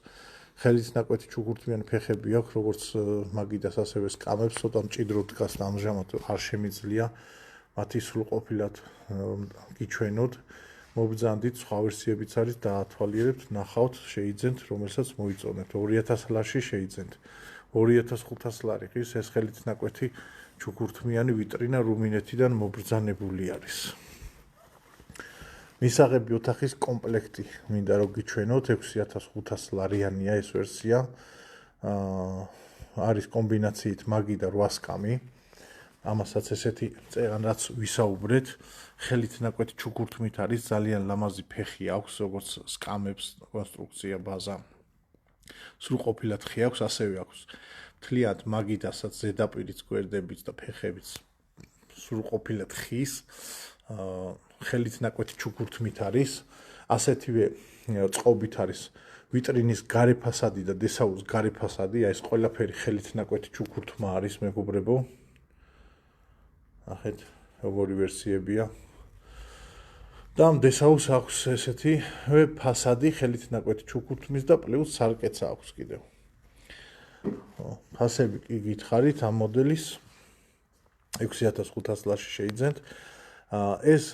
ხელით ნაკვეთი ჩუქურთმიანი ფეხები აქვს, როგორც მაგიდას ასევე კამებს, ცოტა მჭიდრო დგას და ამჟამად არ შემიძლია მათი სრულყოფილად გიჩვენოთ. მობრძანდით, სხვა ვერსიებიც არის, დაათვალიერებთ, ნახავთ, შეიძენთ, რომელსაც მოიწონებთ. 2000 ლარში შეიძენთ. 2500 ლარი ღირს ეს ხელით ნაკვეთი ჩუქურთმიანი ვიტრინა რუმინეთიდან მობრძანებული არის. მისაღები ოთახის კომპლექტი მინდა რომ გიჩვენოთ 6500 ლარიანია ეს ვერსია. არის კომბინაციით მაგიდა 800 კამი. ამასაც ესეთი წერან რაც ვისაუბრეთ, ხელით ნაკვეთი ჩუქურთმით არის, ძალიან ლამაზი ფეხი აქვს, როგორც სკამებს, კონსტრუქცია, ბაზა. სრულყოფილად ხე აქვს, ასევე აქვს მთლიანად მაგიდასაც ზედაპირიც, გვერდებიც და ფეხებიც სრულყოფილად ხის. ხელით ნაკვეთი ჩუქურთმით არის, ასეთივე წყობით არის ვიტრინის გარე ფასადი და დესაუს გარე ფასადი, აი ეს ყველაფერი ხელით ნაკვეთი ჩუქურთმა არის, მეგობრებო. ნახეთ, როგორი ვერსიებია. და დესაუს აქვს ესეთი ფასადი ხელით ნაკვეთი ჩუქურთმის და პლუს სარკეც აქვს კიდევ. ფასები კი გითხარით ამ მოდელის 6500 ლარში შეიძენთ. ეს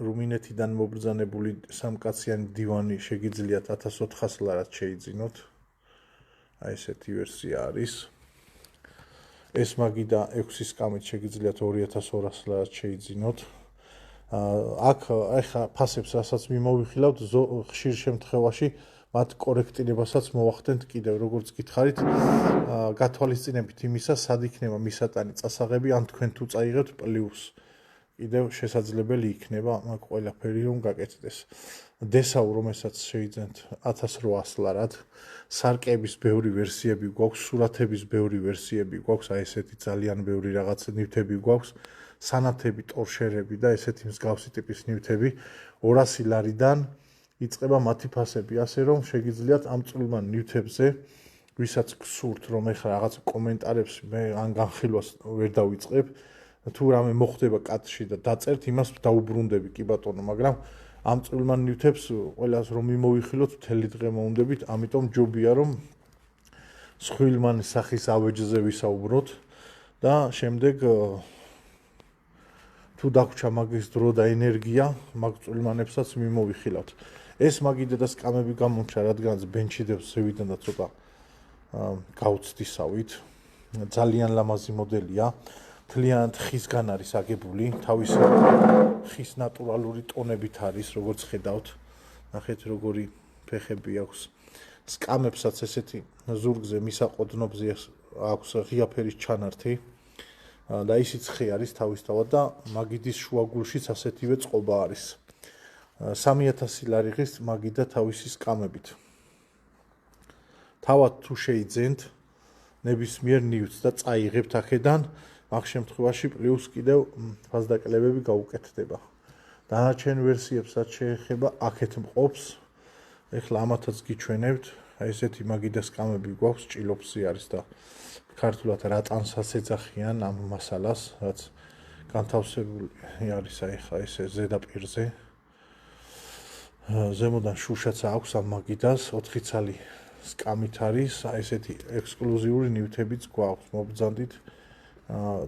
რუმინეთიდან მობრძანებული სამკაციანი დივანი შეგიძლიათ 1400 ლარად შეიძინოთ. აი ესეთი ვერსია არის. ეს მაგიდა 6-ის კამით შეგიძლიათ 2200 ლარად შეიძინოთ. აქ ეხა ფასებს რასაც მიმოვიხილავთ, ხშირ შემთხვევაში მათ კორექტირებასაც მოვახდენთ კიდევ, როგორც გითხარით, გათვალისწინებით იმისა, სად იქნება მისატანი წასაღები, ან თქვენ თუ წაიღებთ პლუს, კიდევ შესაძლებელი იქნება მაგ ყველაფერი რომ გაკეთდეს. დესაუ, რომელსაც შეიძენთ 1800 ლარად, სარკების ბევრი ვერსიები გვაქვს, სურათების ბევრი ვერსიები გვაქვს, აი ესეთი ძალიან ბევრი რაღაც ნივთები გვაქვს, სანათები, ტორშერები და ესეთი მსგავსი ტიპის ნივთები 200 ლარიდან იწყება მათი ფასები, ასე რომ შეგიძლიათ ამ წვრილმან ნივთებზე, ვისაც გსურთ, რომ ეხლა რაღაც კომენტარებს მე ან განხილვას ვერ დავიწყებ, თუ რამე მოხდება კადრში და დაწერთ, იმას დაუბრუნდები კი ბატონო, მაგრამ ამ წვრილმან ნივთებს ყველას რომ მიმოვიხილოთ, მთელი დღე მოუნდებით, ამიტომ ჯობია რომ სხვილმან სახის ავეჯზე ვისაუბროთ და შემდეგ თუ დაგვრჩა მაგის დრო და ენერგია, მაგ წვრილმანებსაც მიმოვიხილავთ. ეს მაგიდე და სკამები გამომჩა, რადგანაც ბენჩიდებს ზევიდან და ცოტა გაუცდისავით. ძალიან ლამაზი მოდელია. მთლიანად ხისგან არის აგებული, თავისი ხის ნატურალური ტონებით არის, როგორც ხედავთ. ნახეთ, როგორი ფეხები აქვს. სკამებსაც ესეთი ზურგზე, მისაყოდნობზე აქვს ღია ფერის ჩანართი. და ისიც ხე არის თავისთავად და მაგიდის შუაგულშიც ასეთივე წყობა არის. 3000 ლარი ღირს მაგიდა თავისი სკამებით. თავად თუ შეიძენთ ნებისმიერ ნივთს და წაიღებთ აქედან, მაგ შემთხვევაში პლუს კიდევ ფასდაკლებები გაუკეთდება. დანარჩენ ვერსიებსაც შეეხება აქეთ მყოფს. ეხლა ამათაც გიჩვენებთ, აი ესეთი მაგიდა სკამები გვაქვს, ჭილოფსი არის და ქართულად რატანსაც ეძახიან ამ მასალას, რაც განთავსებული არის აი ხა ესე ზედაპირზე. ზემოდან შუშაც აქვს ამ მაგიდას, 4 ცალი სკამით არის, აი ესეთი ექსკლუზიური ნივთებიც გვაქვს, მობრძანდით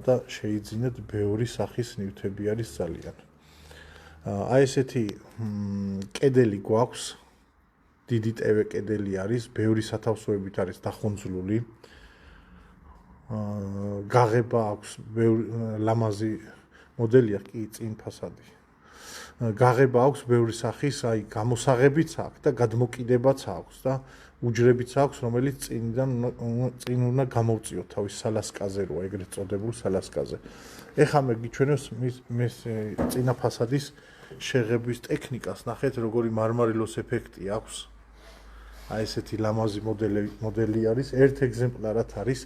და შეიძინეთ ბევრი სახის ნივთები არის ძალიან. აი ესეთი კედელი გვაქვს, დიდი ტევე კედელი არის, ბევრი სათავსოებით არის დახონძლული. გაღება აქვს, ბევრი ლამაზი მოდელია კი წინ ფასადი. გაღება აქვს ბევრი სახის, აი გამოსაღებიც აქვს და გადმოკიდებაც აქვს და უჯრებიც აქვს, რომელიც წინ უნდა გამოვწიოთ თავის სალასკაზე როა ეგრეთ წოდებულ სალასკაზე. ეხლა მე გიჩვენებს მის წინა ფასადის შეღების ტექნიკას, ნახეთ როგორი მარმარილოს ეფექტი აქვს. აი ესეთი ლამაზი მოდელი არის, ერთ ეგზემპლარად არის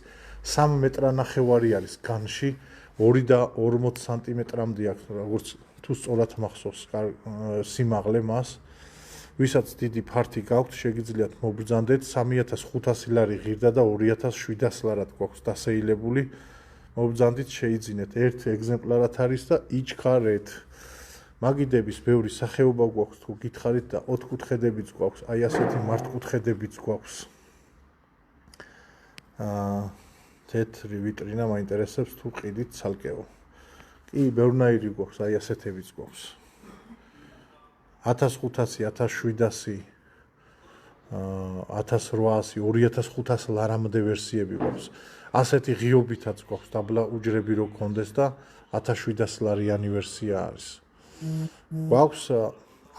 3 მეტრანახევარი არის განში, 2 და 40 სანტიმეტრამდე აქვს, როგორც თუ სწორად მახსოვს სიმაღლე მას. ვისაც დიდი ფართი გაქვთ, შეგიძლიათ მობრძანდეთ 3500 ლარი ღირდა და 2700 ლარად გვაქვს დასეილებული. მობრძანდით შეიძინეთ, ერთ ეგზემპლარად არის და იჩქარეთ. მაგიდების ბევრი სახეობა გვაქვს, თუ გითხარით და 4 კუთხედებიც გვაქვს, აი ასეთი მართკუთხედებიც გვაქვს. თეთრი ვიტრინა მაინტერესებს თუ ყიდით ცალკეო. კი, ბევრნაირი გვაქვს, აი ასეთებიც გვაქვს. 1500, 1700, 1800, 2500 ლარამდე ვერსიები გვაქვს. ასეთი ღიობითაც გვაქვს, დაბლა უჯრები რო გქონდეს და 1700 ლარიანი ვერსია არის. გვაქვს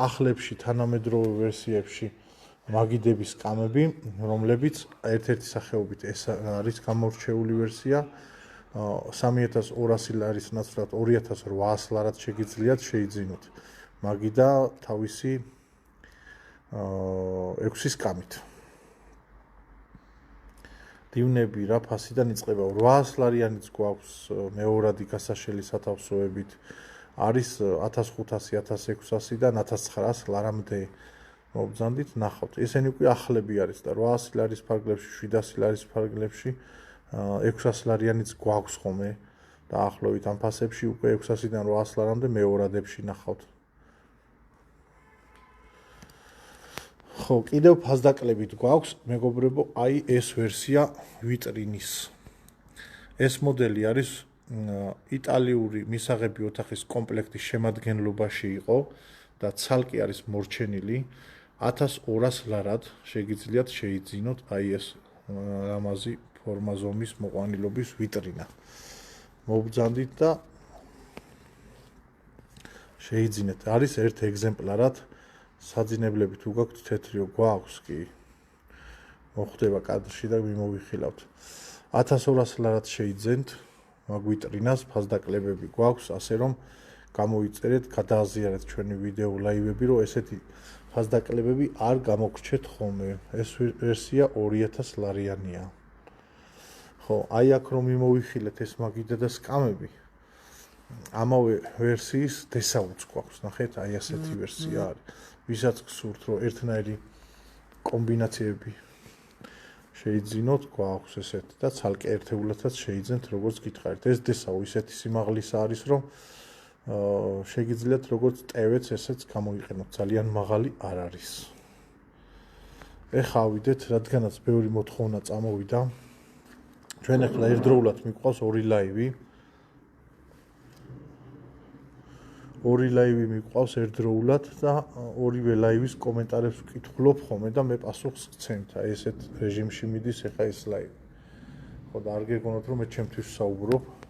ახლებში თანამედროვე ვერსიებში მაგიდების სკამები, რომლებიც ერთ-ერთი სახეობით ეს არის გამორჩეული ვერსია. 3200 ლარის ნაცვლად 2800 ლარად შეგიძლიათ შეიძინოთ. მაგიდა თავისი 6 სკამით. დივნები რა ფასიდან იწყება? 800 ლარიანიც გვაქვს მეორადი გასაშელი სათავსოებით. არის 1500, 1600 და 1900 ლარამდე მობრძანდით, ნახავთ. ესენი უკვე ახლები არის და 800 ლარის ფარგლებში, 700 ლარის ფარგლებში 600 ლარიანიც გვაქვს ხოლმე დაახლოებით ამ ფასებში უკვე 600-დან 800 ლარამდე მეორადებში ნახავთ. ხო, კიდევ ფასდაკლებით გვაქვს, მეგობრებო, აი ეს ვერსია ვიტრინის. ეს მოდელი არის იტალიური მისაღები ოთახის კომპლექტის შემადგენლობაში იყო და ცალკე არის მორჩენილი 1200 ლარად შეგიძლიათ შეიძინოთ აი ეს ლამაზი ფორმა ზომის მოყვანილობის ვიტრინა. მობრძანდით და შეიძინეთ. არის ერთ ეგზემპლარად საძინებლები თუ გაქვთ თეთრიო გვაქვს კი მოხდება კადრში და მიმოვიხილავთ 1200 ლარად შეიძენთ მაგვიტრინას ფასდაკლებები გვაქვს ასე რომ გამოიწერეთ გადააზიარეთ ჩვენი ვიდეო ლაივები რომ ესეთი ფასდაკლებები არ გამოგრჩეთ ხოლმე ეს ვერსია 2000 ლარიანია ხო აი აქ რომ მიმოვიხილეთ ეს მაგიდა და სკამები ამავე ვერსიის დესაუც გვაქვს ნახეთ აი ასეთი ვერსია არის ვისაც გსურთ რომ ერთნაირი კომბინაციები შეიძინოთ გვაქვს ესეთი და ცალკე ერთეულადაც შეიძენთ როგორც გითხარით ეს დესაუ ისეთი სიმაღლისა არის რომ შეგიძლიათ როგორც ტევეც ესეც გამოიყენოთ ძალიან მაღალი არ არის ეხა ავიდეთ რადგანაც ბევრი მოთხოვნა წამოვიდა ჩვენ ახლა ერთდროულად მიყვავს ორი ლაივი მიყვავს ერთდროულად და ორივე ლაივის კომენტარებს ვკითხულობ ხოლმე და მე პასუხს გცემთ აი ესეთ რეჟიმში მიდის ეხა ეს ლაივი ხო და არ გეგონოთ რომ მე ჩემთვის ვსაუბრობ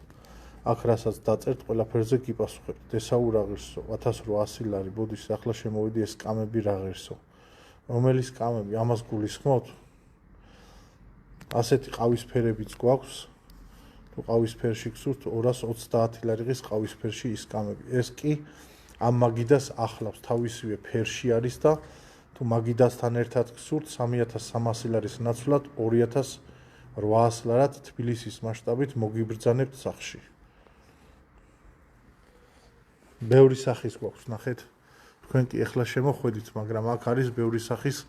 აქ რასაც დაწერთ ყველაფერზე გიპასუხებთ დესაუ რა ღირსო 1800 ლარი ბოდიშს ახლა შემოვიდი ეს სკამები რა ღირსო რომელი სკამები ამას გულისხმობთ ასეთი ყავისფერებიც გვაქვს თუ ყავისფერში გსურთ 230 ლარიღის ყავისფერში ის სკამები ეს კი ამ მაგიდას ახლავს თავისივე ფერში არის და თუ მაგიდასთან ერთად გსურთ 3300 ლარის ნაცვლად 2800 ლარად თბილისის მასშტაბით მოგიბრძანებთ სახში ბევრი სახის გვაქვს ნახეთ თქვენ კი ახლა შემოხვედით მაგრამ აქ არის ბევრი სახის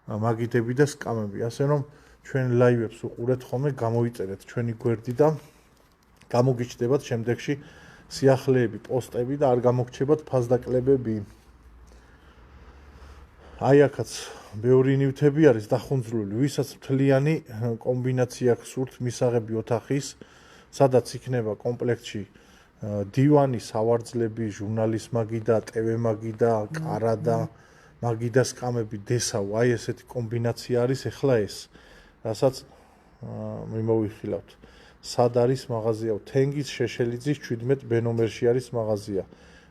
მაგიდები და სკამები ასე რომ ჩვენ ლაივებს უყურეთ ხოლმე გამოიწერეთ ჩვენი გვერდი და გამოგიჩნდებათ შემდეგში სიახლეები პოსტები და არ გამოგრჩებათ ფასდაკლებები აი აქაც ბევრი ნივთები არის დახუნძრული ვისაც მთლიანი კომბინაცია გსურთ მისაღები ოთახის სადაც იქნება კომპლექტში დივანი სავარძლები ჟურნალის მაგიდა ტევ მაგიდა კარადა მაგიდა სკამები დესაუ აი ესეთი კომბინაცია არის ახლა ეს რასაც მიმოვიხილავთ სად არის მაღაზიაო თენგის შეშელიძის 17 ბ ნომერში არის მაღაზია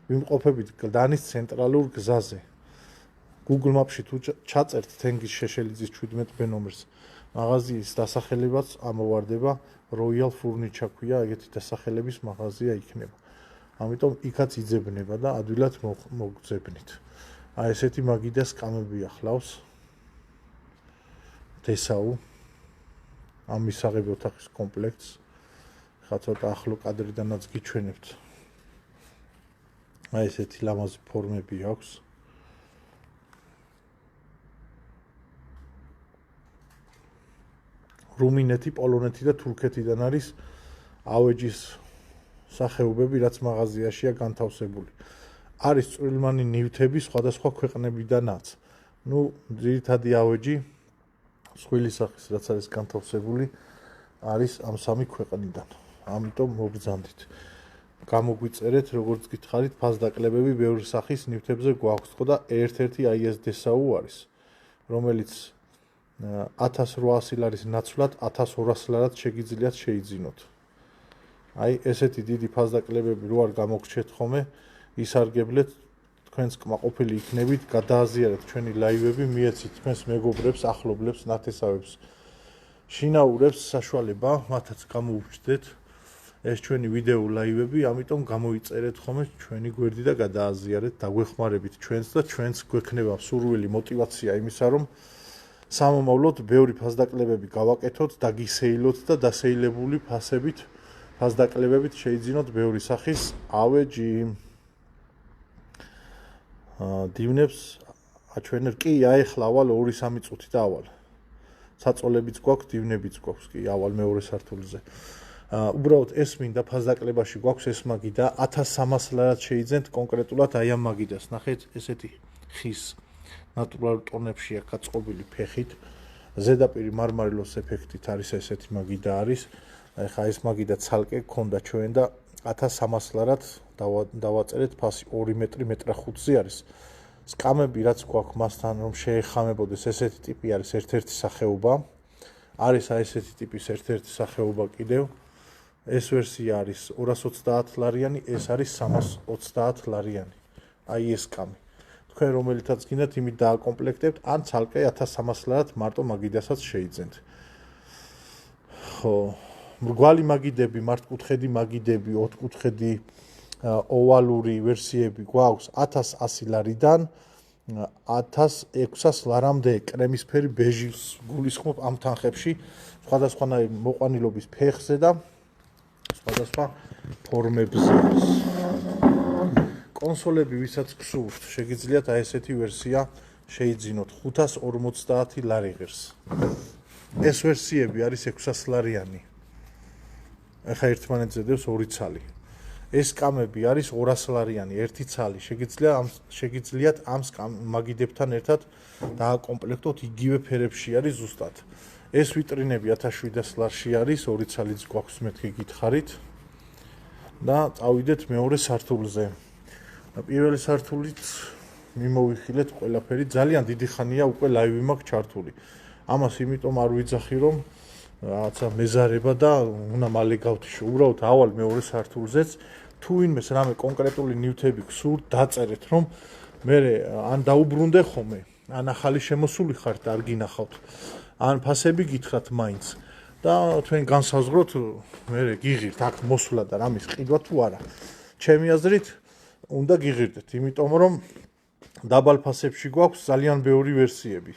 ვიმყოფებით გლდანის ცენტრალურ გზაზე Google Maps-ში თუ ჩაწერთ თენგის შეშელიძის 17 ბ ნომერს მაღაზიის დასახელებაც ამოვარდება Royal Furniture ქვია ეგეთი დასახელების მაღაზია იქნება ამიტომ იქაც იძებნება და ადვილად მოგძებნით აი ესეთი მაგიდა სკამები ახლავს დესაუ ამ მისაღები ოთახის კომპლექტს ხა ცოტა ახლო კადრიდანაც გიჩვენებთ აი ესეთი ლამაზი ფორმები აქვს რუმინეთი, პოლონეთი და თურქეთიდან არის ავეჯის სახეობები, რაც მაღაზიაშია განთავსებული. არის წვრილმანი ნივთები სხვადასხვა ქვეყნებიდანაც. ნუ ძირითადი ავეჯი სხვილი სახის, რაც არის განთავსებული, არის ამ სამი ქვეყნიდან. ამიტომ მობრძანდით. გამოგვიწერეთ, როგორც გითხარით, ფასდაკლებები ბევრი სახის ნივთებზე გვაქვს და ერთ-ერთი აი ეს დესაუ არის, რომელიც 1800 ლარის ნაცვლად 1200 ლარად შეგიძლიათ შეიძინოთ. აი ესეთი დიდი ფასდაკლებები რო არ გამოგრჩეთ ხოლმე, ისარგებლეთ თქვენს კმაყოფილი იქნებით, გადააზიარეთ ჩვენი ლაივები, მიეცით თქვენს მეგობრებს, ახლობლებს, ნათესავებს, შინაურებს საშუალება, მათაც გამოუჩნდეთ ეს ჩვენი ვიდეო ლაივები, ამიტომ გამოიწერეთ ხოლმე ჩვენი გვერდი და გადააზიარეთ, დაგვეხმარებით ჩვენს და ჩვენს გვექნება სურვილი, мотиваცია იმისა, რომ სამომავლოდ ბევრი ფასდაკლებები გავაკეთოთ, დაგისეილოთ და დასეილებული ფასებით ფასდაკლებებით შეიძინოთ ბევრი სახის ავეჯი. დივნებს აჩვენებ კი აეხლა ავალ 2-3 წუთი და ავალ. საწოლებიც გვაქვს, დივნებიც გვაქვს კი ავალ მეორე სართულზე. უბრალოდ ეს მინდა ფასდაკლებაში გვაქვს ეს მაგიდა 1300 ლარად შეიძენთ კონკრეტულად აი ამ მაგიდას. ნახეთ, ესეთი ხის ნატურალურ ტონებშია გაწყობილი ფეხით. ზედაპირი მარმარილოს ეფექტით არის ესეთი მაგიდა არის. ეხა ეს მაგიდა ცალკე გქონდა ჩვენ და 1300 ლარად დავაწერეთ ფასი 2 მეტრი მეტრ-5-ზე არის. სკამები რაც გვაქვს მასთან რომ შეეხამებოდეს ესეთი ტიპი არის ერთ-ერთი სახეობა. არის აი ესეთი ტიპის ერთ-ერთი სახეობა კიდევ. ეს ვერსია არის 230 ლარიანი, ეს არის 330 ლარიანი. აი ეს სკამი. თქვენ რომელითაც გინდათ იმით დააკომპლექტებთ ან ცალკე 1300 ლარად მარტო მაგიდასაც შეიძენთ. ხო, მრგვალი მაგიდები, მართკუთხედი მაგიდები, ოთხკუთხედი ოვალური ვერსიები გვაქვს 1100 ლარიდან 1600 ლარამდე კრემისფერი ბეჟის გულისხმობ ამ თანხებში სხვადასხვანაირი მოყვანილობის ფეხზე და სხვადასხვა ფორმებზე. კონსოლები ვისაც გსურთ, შეგიძლიათ აი ესეთი ვერსია შეიძინოთ 550 ლარი ღირს. ეს ვერსიები არის 600 ლარიანი. ახლა ერთმანეთზე დევს 2 ცალი. ეს კამები არის 200 ლარიანი, 1 ცალი. შეგიძლიათ ამ მაგიდებთან ერთად დააკომპლექტოთ იგივე ფერებში არის ზუსტად. ეს ვიტრინები 1700 ლარში არის, 2 ცალიც გვაქვს მეთქი გითხარით. და წავიდეთ მეორე სართულზე. პირველი სართულით მიმოვიხილეთ ყველაფერი, ძალიან დიდი ხანია უკვე ლაივი მაქვს ჩართული. ამას იმიტომ არ ვიძახი, რომ რაღაცა მეზარება და უნდა მალე გავთიშო. უბრალოდ ავალ მეორე სართულზეც თუ ვინმეს რამე კონკრეტული ნივთები გსურთ, დაწერეთ, რომ მე ან დაუბრუნდე ხოლმე, ან ახალი შემოსული ხართ და არ გინახავთ, ან ფასები გითხრათ მაინც და თქვენ განსაზღვროთ, მე გიღირთ აქ მოსვლა და რამის ყიდვა თუ არა. ჩემი აზრით უნდა გიღირდეთ, იმიტომ რომ დაბალ ფასებში გვაქვს ძალიან ბევრი ვერსიები.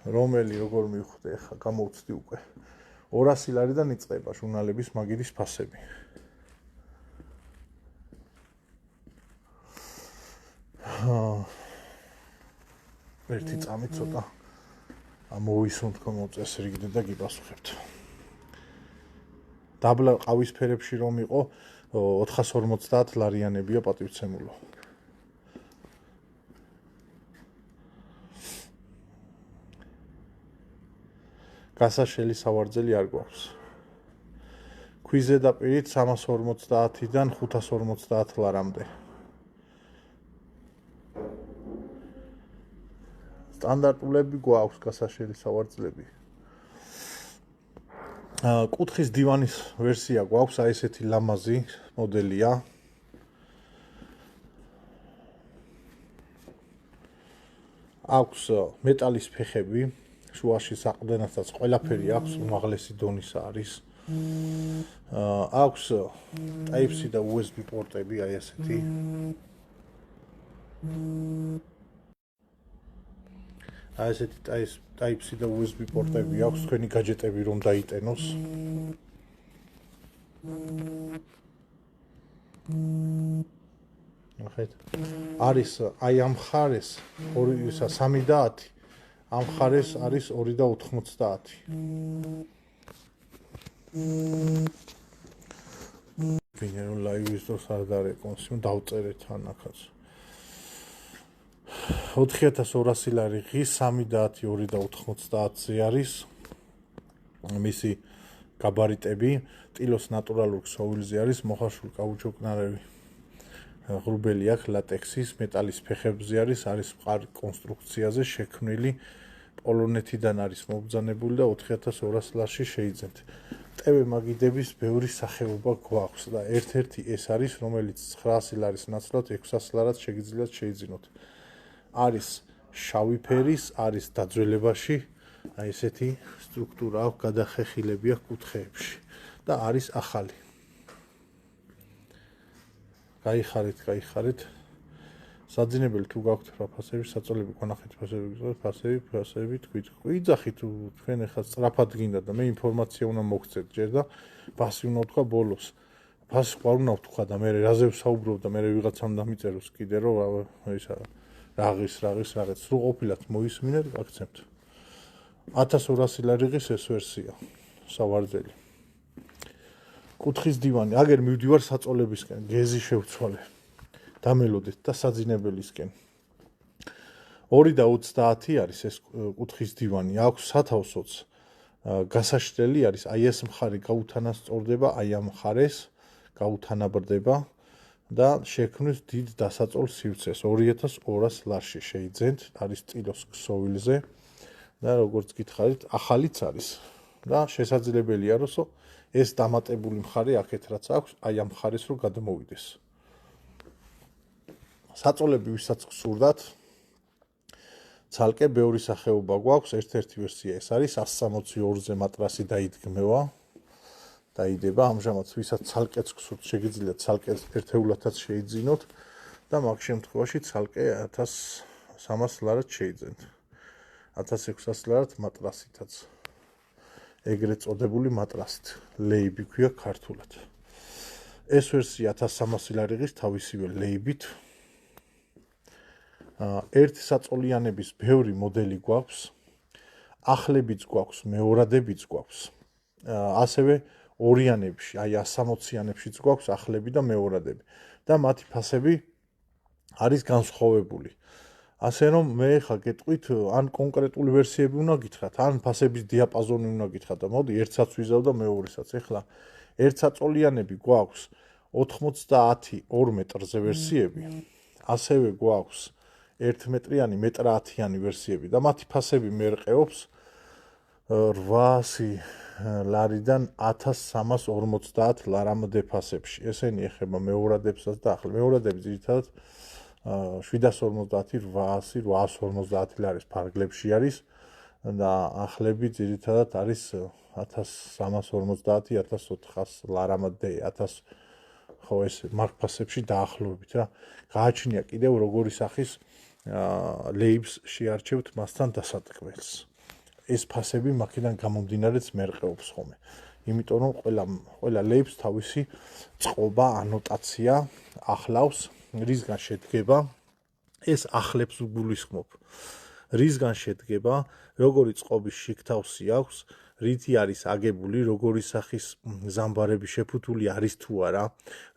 რომელი როგორ მივხვდე ახლა გამოვცდი უკვე 200 ლარიდან იწყება ჟურნალების მაგიდის ფასები. ერთი წამი ცოტა მოვისუნ თქვენ მოწესრიგდეთ და გიპასუხებთ. დაბლა ყავისფერებში რომ იყო 450 ლარიანებია პატივცემულო. გასაშელი სავარძელი არ გვაქვს. ქვის ზედაპირით 350-დან 550 ლარამდე. სტანდარტულები გვაქვს გასაშელი სავარძლები. კუთხის დივანის ვერსია გვაქვს, აი ესეთი ლამაზი მოდელია. აქვს მეტალის ფეხები, შუაში საყრდენაცაც ყველაფერი აქვს, უმაღლესი დონის არის. აქვს Type-C და USB პორტები, აი ესეთი. აი ესეთი Type-C და USB პორტები აქვს, თქვენი გაჯეტები რომ დაიტენოს. ნახეთ. არის აი ამ მხარეს 3 და 10. ამ მხარეს არის 2 და 90. ვინმე რომ ლაივის დროს არ დარეკონსიმ დავწერეთ ანახაც. 4200 ლარი ღირს 3 და 10, 2 და 90-ზე არის მისი გაბარიტები, ტილოს ნატურალურ ქსოვილზე არის მოხარშული კაუჩუკნარევი. ღრუბელი აქვს ლატექსის, მეტალის ფეხებზე არის მყარი კონსტრუქციაზე შექმნილი, პოლონეთიდან არის მობრძანებული და 4200 ლარში შეიძენთ. ტევ მაგიდების ბევრი სახეობა გვაქვს და ერთ-ერთი ეს არის, რომელიც 900 ლარის ნაცვლად 600 ლარად შეგიძლიათ შეიძინოთ. არის შავი ფერის, არის დაძველებაში, აი ესეთი სტრუქტურა აქვს, გადახეხილები აქვს კუთხეებში და არის ახალი. გაიხარეთ. საძინებელი თუ გაქვთ რა ფასები, საწოლები ყანახეთ ფასები გიყოთ, ფასები თქვით. ვიძახით თუ თქვენ ახლა სწრაფად გინდა და მე ინფორმაცია უნდა მოგცეთ ჯერ და ფასი უნდა ვთქვა ბოლოს. ფასი ყარ უნდა ვთქვა და მე რაზე ვსაუბრობ და მე ვიღაცამ დამიწეროს კიდე რომ ისა რაღაც სრულ ყოფილად მოისმინეთ, გაგცემთ. 1200 ლარი ღირს ეს ვერსია, სავარძელი. კუთხის დივანი, აგერ მივდივარ საწოლებისკენ, გეზი შევცვალე. დამელოდეთ და საძინებელისკენ. 2 და 30 არის ეს კუთხის დივანი, აქვს სათავსოც გასაშლელი არის, აი ეს მხარე გაუთანასწორდება, აი ამ მხარეს გაუთანაბრდება და შექმნის დიდ დასაწოლ სივრცეს 2200 ლარში შეიძენთ, არის ტილოს ქსოვილზე და როგორც გითხარით, ახალიც არის და შესაძლებელია რომ ეს დამატებული მხარე აქეთ რაც აქვს, აი ამ მხარეს რომ გადმოვიდეს. საწოლები ვისაც გსურდათ ცალკე ბევრი სახეობა გვაქვს, ერთ-ერთი ვერსია ეს არის 162-ზე მატრასი დაიდგმევა. დაიდება ამჟამად ვისაც ცალკეც გსურთ შეგიძლიათ ცალკე ერთეულათაც შეიძინოთ და მაგ შემთხვევაში ცალკე 1300 ლარად შეიძენთ. 1600 ლარად მატრასითაც. ეგრეთ წოდებული მატრასით. ლეიბი ქვია ქართულად. ეს ვერსია 1300 ლარი ღირს თავისივე ლეიბით. ერთი საწოლიანების ბევრი მოდელი გვაქვს. ახლებიც გვაქვს, მეორადებიც გვაქვს. ასევე ორიანებში, აი 160-იანებშიც გვაქვს ახლები და მეორადები და მათი ფასები არის განსხვავებული. ასე რომ მე ხა გეტყვით, ან კონკრეტული ვერსიები უნდა გითხრათ, ან ფასების დიაპაზონი უნდა გითხრათ და მოდი ერთსაც ვიზავ და მეორესაც. ეხლა ერთსაწოლიანები გვაქვს 90 2 მეტრზე ვერსიები. ასევე გვაქვს 1 მეტრიანი, 1.10-იანი ვერსიები და მათი ფასები მერყეობს 800 ლარიდან 1350 ლარამდე ფასებში. ესენი ეხება მეორადებსაც და მეორადები ძირითადად 750, 800, 850 ლარის ფარგლებში არის და ახლები ძირითადად არის 1350, 1400 ლარამდე, 1000 ხო ეს მაგ ფასებში დაახლოებით რა. გააჩნია კიდევ როგორი სახის ლეიბს შეარჩევთ მასთან დასატკბელს. ეს ფასები მაქედან გამომდინარეც მერყეობს ხოლმე. იმიტომ რომ ყველა ლეიბს თავისი წყობა, ანოტაცია ახლავს, რისგან შედგება. ეს ახლებს გულისხმობ. რისგან შედგება, როგორი წყობის შიგთავსი აქვს, რითი არის აგებული, როგორი სახის ზამბარები შეფუთული არის თუ არა,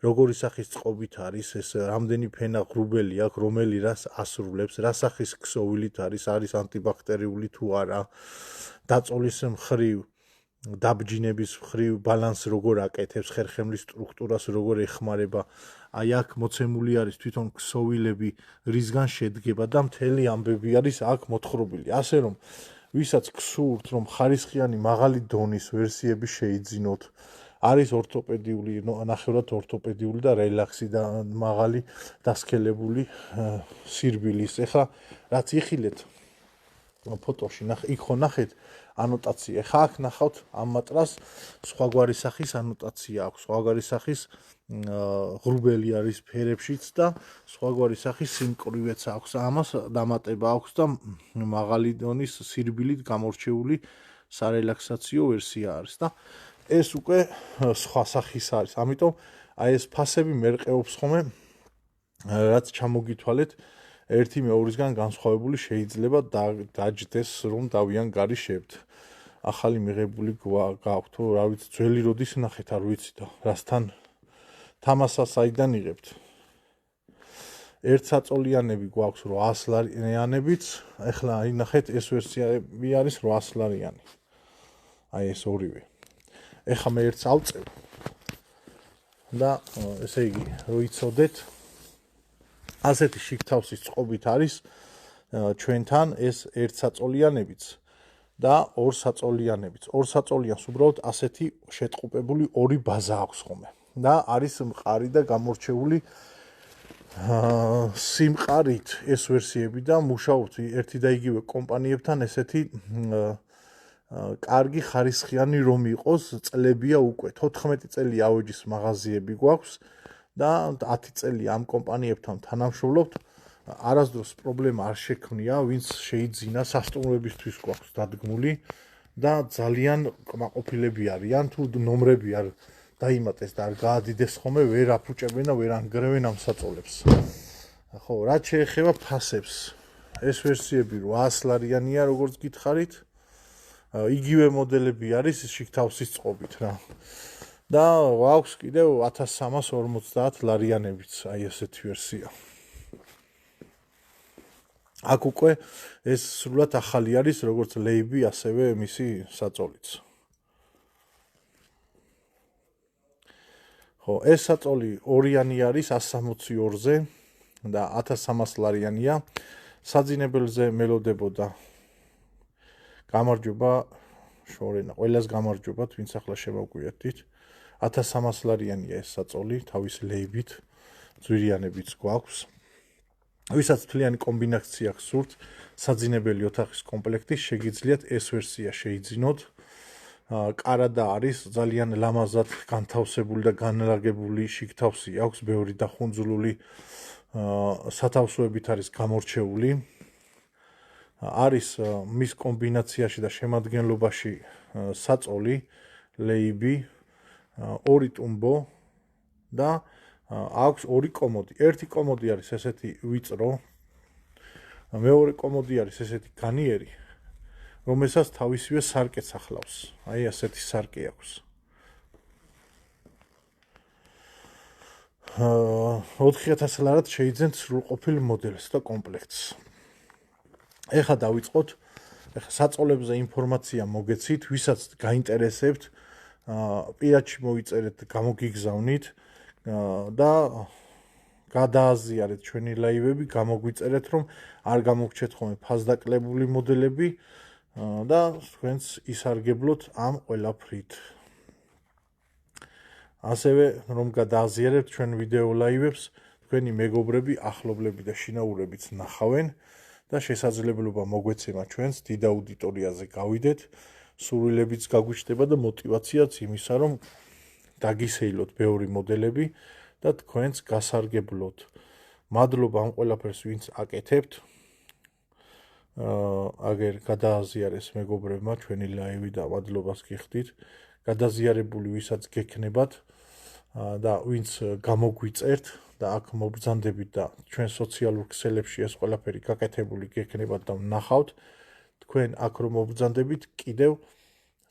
როგორი სახის წყობით არის, ეს რამდენი ფენა ღრუბელი აქვს, რომელი რას ასრულებს, რა სახის ქსოვილით არის ანტიბაქტერიული თუ არა, დაწოლის მხრივ, დაბჯინების მხრივ ბალანს როგორ აკეთებს, ხერხემლის სტრუქტურას როგორ ეხმარება, აი აქ მოცემული არის თვითონ ქსოვილები, რისგან შედგება და მთელი ამბები არის აქ მოთხრობილი. ასე რომ ვისაც გსურთ, რომ ხარისხიანი მაღალი დონის ვერსიები შეიძინოთ, არის ორთოპედიული, ნახევრად ორთოპედიული და რელაქსი და მაღალი დასქელებული სირბილის. ეხლა რაც იხილეთ ფოტოში, იქ ხო ნახეთ ანოტაცია. ეხლა აქ ნახავთ ამ მატრას სხვაგვარი სახის ანოტაცია აქვს, სხვაგვარი სახის ღრუბელი არის ფერებშიც და სხვაგვარი სახის სიმკვრივეც აქვს. ამას დამატება აქვს და მაღალი დონის სირბილით გამორჩეული სარელაქსაციო ვერსია არის და ეს უკვე სხვა სახის არის. ამიტომ აი ეს ფასები მერყეობს ხოლმე, რაც ჩამოგითვალეთ, ერთი მეორისგან განსხვავებული შეიძლება დაჯდეს, რომ დავიანგარიშებთ. ახალი მიღებული გაქვთ, რა ვიცი, ძველი როდის ნახეთ, არ ვიცი და რასთან თამასას აიდან იღებთ. ერთსაწოლიანები გვაქვს 800 ლარიანებიც, ეხლა აი ნახეთ ეს ვერსიები არის 800 ლარიანი. აი ეს ორივე. ეხლა მე ერთს ავწევ და ესე იგი, რო იცოდეთ, ასეთი შიგთავსის წყობით არის ჩვენთან ეს ერთსაწოლიანებიც და ორსაწოლიანებიც. ორსაწოლიანს უბრალოდ ასეთი შეტყუპებული ორი ბაზა აქვს ხოლმე. და არის მყარი და გამორჩეული სიმყარით ეს ვერსიები და მუშაობთ ერთი და იგივე კომპანიებთან ესეთი კარგი ხარისხიანი რომ იყოს წლებია უკვე 14 წელი აუჯის მაღაზიები გვაქვს და 10 წელი ამ კომპანიებთან თანამშრომლობთ. არასდროს პრობლემა არ შექმნია, ვინც შეიძინა სასტუმროებისთვის გვაქვს დადგმული და ძალიან კმაყოფილები არიან თუ ნომრები არ დაიმატეს და არ გაადიდეს ხოლმე, ვერ აფუჭებენ და ვერ ანგრევენ ამ საწოლებს. ხო, რაც შეეხება ფასებს, ეს ვერსიები 800 ლარიანია, როგორც გითხარით. იგივე მოდელები არის შიგთავსის წყობით რა. და აქვს კიდევ 1350 ლარიანებიც, აი ესეთი ვერსია. აქ უკვე ეს სრულად ახალი არის, როგორც ლეიბი, ასევე მისი საწოლიც. ხო, ეს საწოლი ორიანი არის 162-ზე და 1300 ლარიანია. საძინებელზე მელოდებოდა. გამარჯობა შორენა, ყველას გამარჯობათ, ვინც ახლა შემოგვიერთდით. 1300 ლარიანია ეს საწოლი, თავის ლეიბით, ძვირიანებიც გვაქვს. ვისაც თვლიანი კომბინაცია გსურთ საძინებელი ოთახის კომპლექტის, შეგიძლიათ ეს ვერსია შეიძინოთ. კარადა არის ძალიან ლამაზად განთავსებული და განლაგებული შიგთავსი აქვს, ბევრი დახუნძულული სათავსოებით არის გამორჩეული. არის მის კომბინაციაში და შემადგენლობაში საწოლი, ლეიბი, 2 ტუმბო და აქვს 2 კომოდი. ერთი კომოდი არის ესეთი ვიწრო, მეორე კომოდი არის ესეთი განიერი, რომელსაც თავისივე სარკეც ახლავს. აი ასეთი სარკე აქვს. 4000 ლარად შეიძენთ სრულყოფილ მოდელს და კომპლექტს. ეხლა დავიწყოთ. ეხლა საწოლებზე ინფორმაცია მოგეცით, ვისაც გაინტერესებთ, პირადში მოიწერეთ, გამოგიგზავნით და გადააზიარეთ ჩვენი ლაივები, გამოგვიწერეთ, რომ არ გამოგჩეთ ხოლმე ფასდაკლებული მოდელები და თქვენს ისარგებლოთ ამ ყველაფრით. ასევე რომ გადააზიარებთ ჩვენ ვიდეო ლაივებს, თქვენი მეგობრები, ახლობლები და შინაურებიც ნახავენ და შესაძლებლობა მოგვეცემა ჩვენს დიდ აუდიტორიაზე გავიდეთ, სურვილებიც გაგვიჩნდება და мотивაციაც იმისა, რომ დაგისეილოთ ბევრი მოდელები და თქვენს გასარგებლოთ. მადლობა ამ ყველაფერს, ვინც აკეთებთ. აგერ გადააზიარეს მეგობრებმა ჩვენი ლაივი და მადლობას გიხდით. გადაზიარებული ვისაც გექნებათ და ვინც გამოგვიწერთ და აქ მობრძანდებით და ჩვენ სოციალურ ქსელებში ეს ყველაფერი გაკეთებული გექნებათ და ვნახავთ. თქვენ აქ რომ მობრძანდებით, კიდევ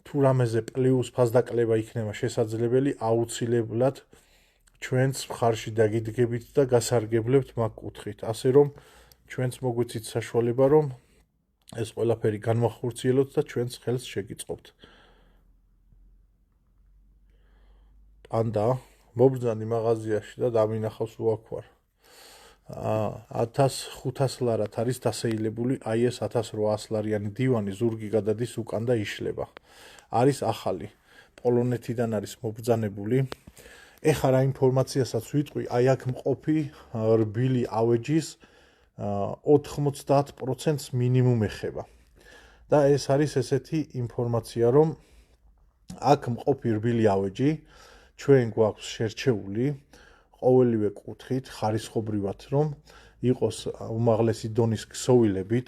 თუ რამეზე პლუს ფასდაკლება იქნება შესაძლებელი, აუცილებლად ჩვენს მხარში დაგიდგებით და გასარგებლებთ მაგ კუთხით. ასე რომ ჩვენც მოგვიცით საშუალება, რომ ეს ყველაფერი განვახორციელოთ და ჩვენს ხელს შეგიწყობთ. პანდა მობრძანდი მაღაზიაში და დამინახავს უაქვარ. 1500 ლარად არის დასეილებული აი ეს 1800 ლარიანი დივანი, ზურგი გადადის უკან და იშლება. არის ახალი. პოლონეთიდან არის მობრძანებული. ეხლა რა ინფორმაციასაც ვიტყვი, აი აქ მყოფი რბილი ავეჯის 90% მინიმუმ ეხება. და ეს არის ესეთი ინფორმაცია, რომ აქ მყოფი რბილი ავეჯი ჩვენ გვაქვს შერჩეული ყოველივე კუთხით, ხარისხობრივად, რომ იყოს უმაღლესი დონის ქსოვილებით,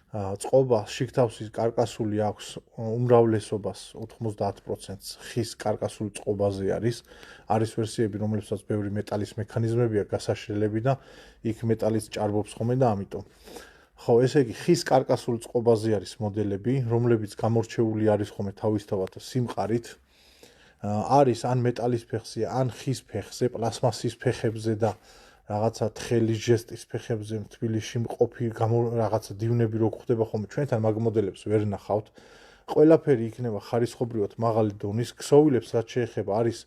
წყობა შიგთავსის კარკასული აქვს უმრავლესობას 90%-ს ხის კარკასული წყობაზე არის. არის ვერსიები, რომლებსაც ბევრი მეტალის მექანიზმებია გასაშლელები და იქ მეტალის ჭარბობს ხოლმე და ამიტომ. ხო, ესე იგი ხის კარკასული წყობაზე არის მოდელები, რომლებიც გამორჩეული არის ხოლმე თავისთავად სიმყარით. არის ან მეტალის ფეხზე, ან ხის ფეხზე, პლასმასის ფეხებზე და რაღაცა თხელის ჟესტის ფეხებზე თბილისში მყოფი რაღაცა დივნები რო გვხდება ხოლმე, ჩვენთან მაგ მოდელებს ვერ ნახავთ. ყველაფერი იქნება ხარისხობრივად მაღალი დონის, ქსოვილებს რაც შეეხება არის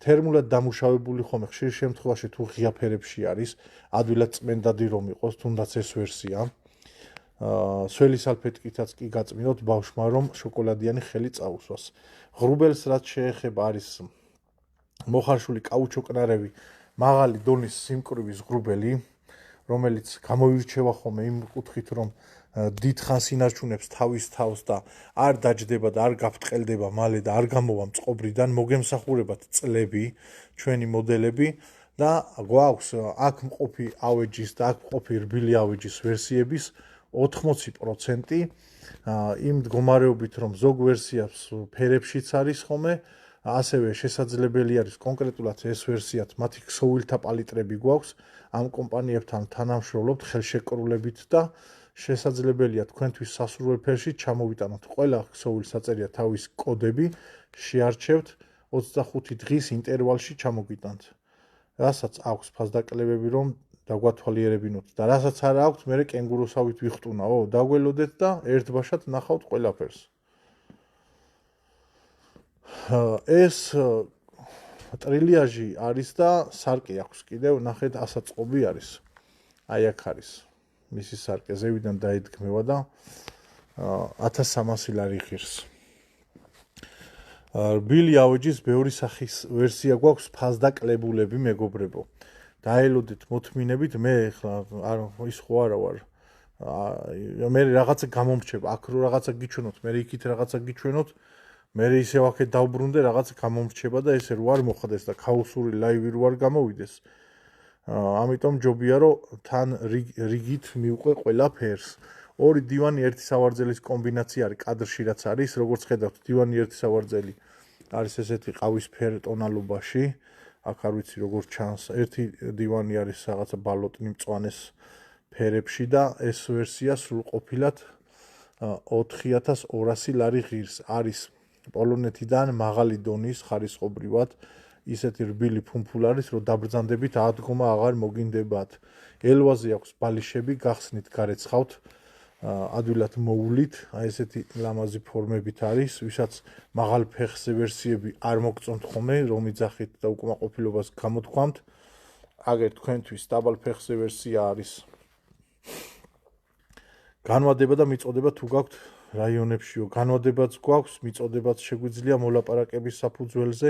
თერმულად დამუშავებული ხოლმე, ხშირ შემთხვევაში თუ ღია ფერებში არის, ადვილად წმენდადი რომ იყოს, თუნდაც ეს ვერსია. სველი სალფეტკითაც კი გაწმინოთ ბავშვმა, რომ შოკოლადიანი ხელი წაუსვას. ღრუბელს რაც შეეხება არის მოხარშული კაუჩუკნარევი მაღალი დონის სიმკვრივის ღრუბელი, რომელიც გამოირჩევა ხოლმე იმ კუთხით, რომ დიდხანს ინარჩუნებს თავის თავს და არ დაჯდება და არ გაფრთხილდება მალე და არ გამოვა მწყობრიდან, მოგემსახურებათ წლები ჩვენი მოდელები და გვაქვს აქ მყოფი ავეჯის და აქ მყოფი რბილი ავეჯის ვერსიების 80% იმ მდგომარეობით, რომ ზოგ ვერსიას ფერებშიც არის ხოლმე, ასევე შესაძლებელი არის კონკრეტულად ეს ვერსიათ მათი ქსოვილთა პალიტრები გვაქვს, ამ კომპანიებთან თანამშრომლობთ ხელშეკრულებით და შესაძლებელია თქვენთვის სასურველ ფერში ჩამოვიტანოთ ყველა ქსოვილს აწერია თავის კოდები, შეარჩევთ 25 დღის ინტერვალში ჩამოგიტანთ. რასაც აქვს ფასდაკლებები, რომ დაგვათვალიერებინოთ და რასაც არ აქვს, მე კენგუროსავით ვიხტუნაო, დაგველოდეთ და ერთბაშად ნახავთ ყველაფერს. ეს ტრილიაჟი არის და სარკე აქვს კიდევ, ნახეთ, ასაწყობი არის. აი აქ არის მისი სარკე, ზევიდან დაიდგმევა და 1300 ლარი ღირს. რბილი ავეჯის ბევრი სახის ვერსია გვაქვს ფასდაკლებულები, მეგობრებო. დაელოდეთ მოთმინებით, მე ახლა ის ხო არა ვარ. მე რაღაცა გამომრჩება, აქ რო რაღაცა გიჩვენოთ, მე იქით რაღაცა გიჩვენოთ, მე ისევ აქეთ დავბრუნდე, რაღაცა გამომრჩება და ესე რო არ მოხდეს და ქაოსური ლაივი რო არ გამოვიდეს. ამიტომ ჯობია რომ თან რიგით მივყვე ყველაფერს. ორი დივანი ერთი სავარძელის კომბინაცია არის კადრში რაც არის, როგორც ხედავთ, დივანი ერთი სავარძელი არის ესეთი ყავისფერ ტონალობაში. აქ არ ვიცი როგორ ჩანს. ერთი დივანი არის რაღაცა ბალოტნი მწვანეს ფერებში და ეს ვერსია სრულყოფილად 4200 ლარი ღირს. არის პოლონეთიდან მაღალი დონის ხარისხობრივად ისეთი რბილი ფუმფულ არის, რომ დაბრძანდებით ადგომა აღარ მოგინდებათ. ელვაზე აქვს ბალიშები, გახსნით გარეცხავთ, ადვილად მოულით, აი ესეთი ლამაზი ფორმებით არის, ვისაც მაღალ ფეხზე ვერსიები არ მოგწონთ ხოლმე, რომ იძახით და უკმაყოფილებას გამოთქვამთ. აგერ თქვენთვის დაბალ ფეხზე ვერსია არის. განვადება და მიწოდება თუ გაქვთ რაიონებშიო, განვადებაც გვაქვს, მიწოდებაც შეგვიძლია მოლაპარაკების საფუძველზე.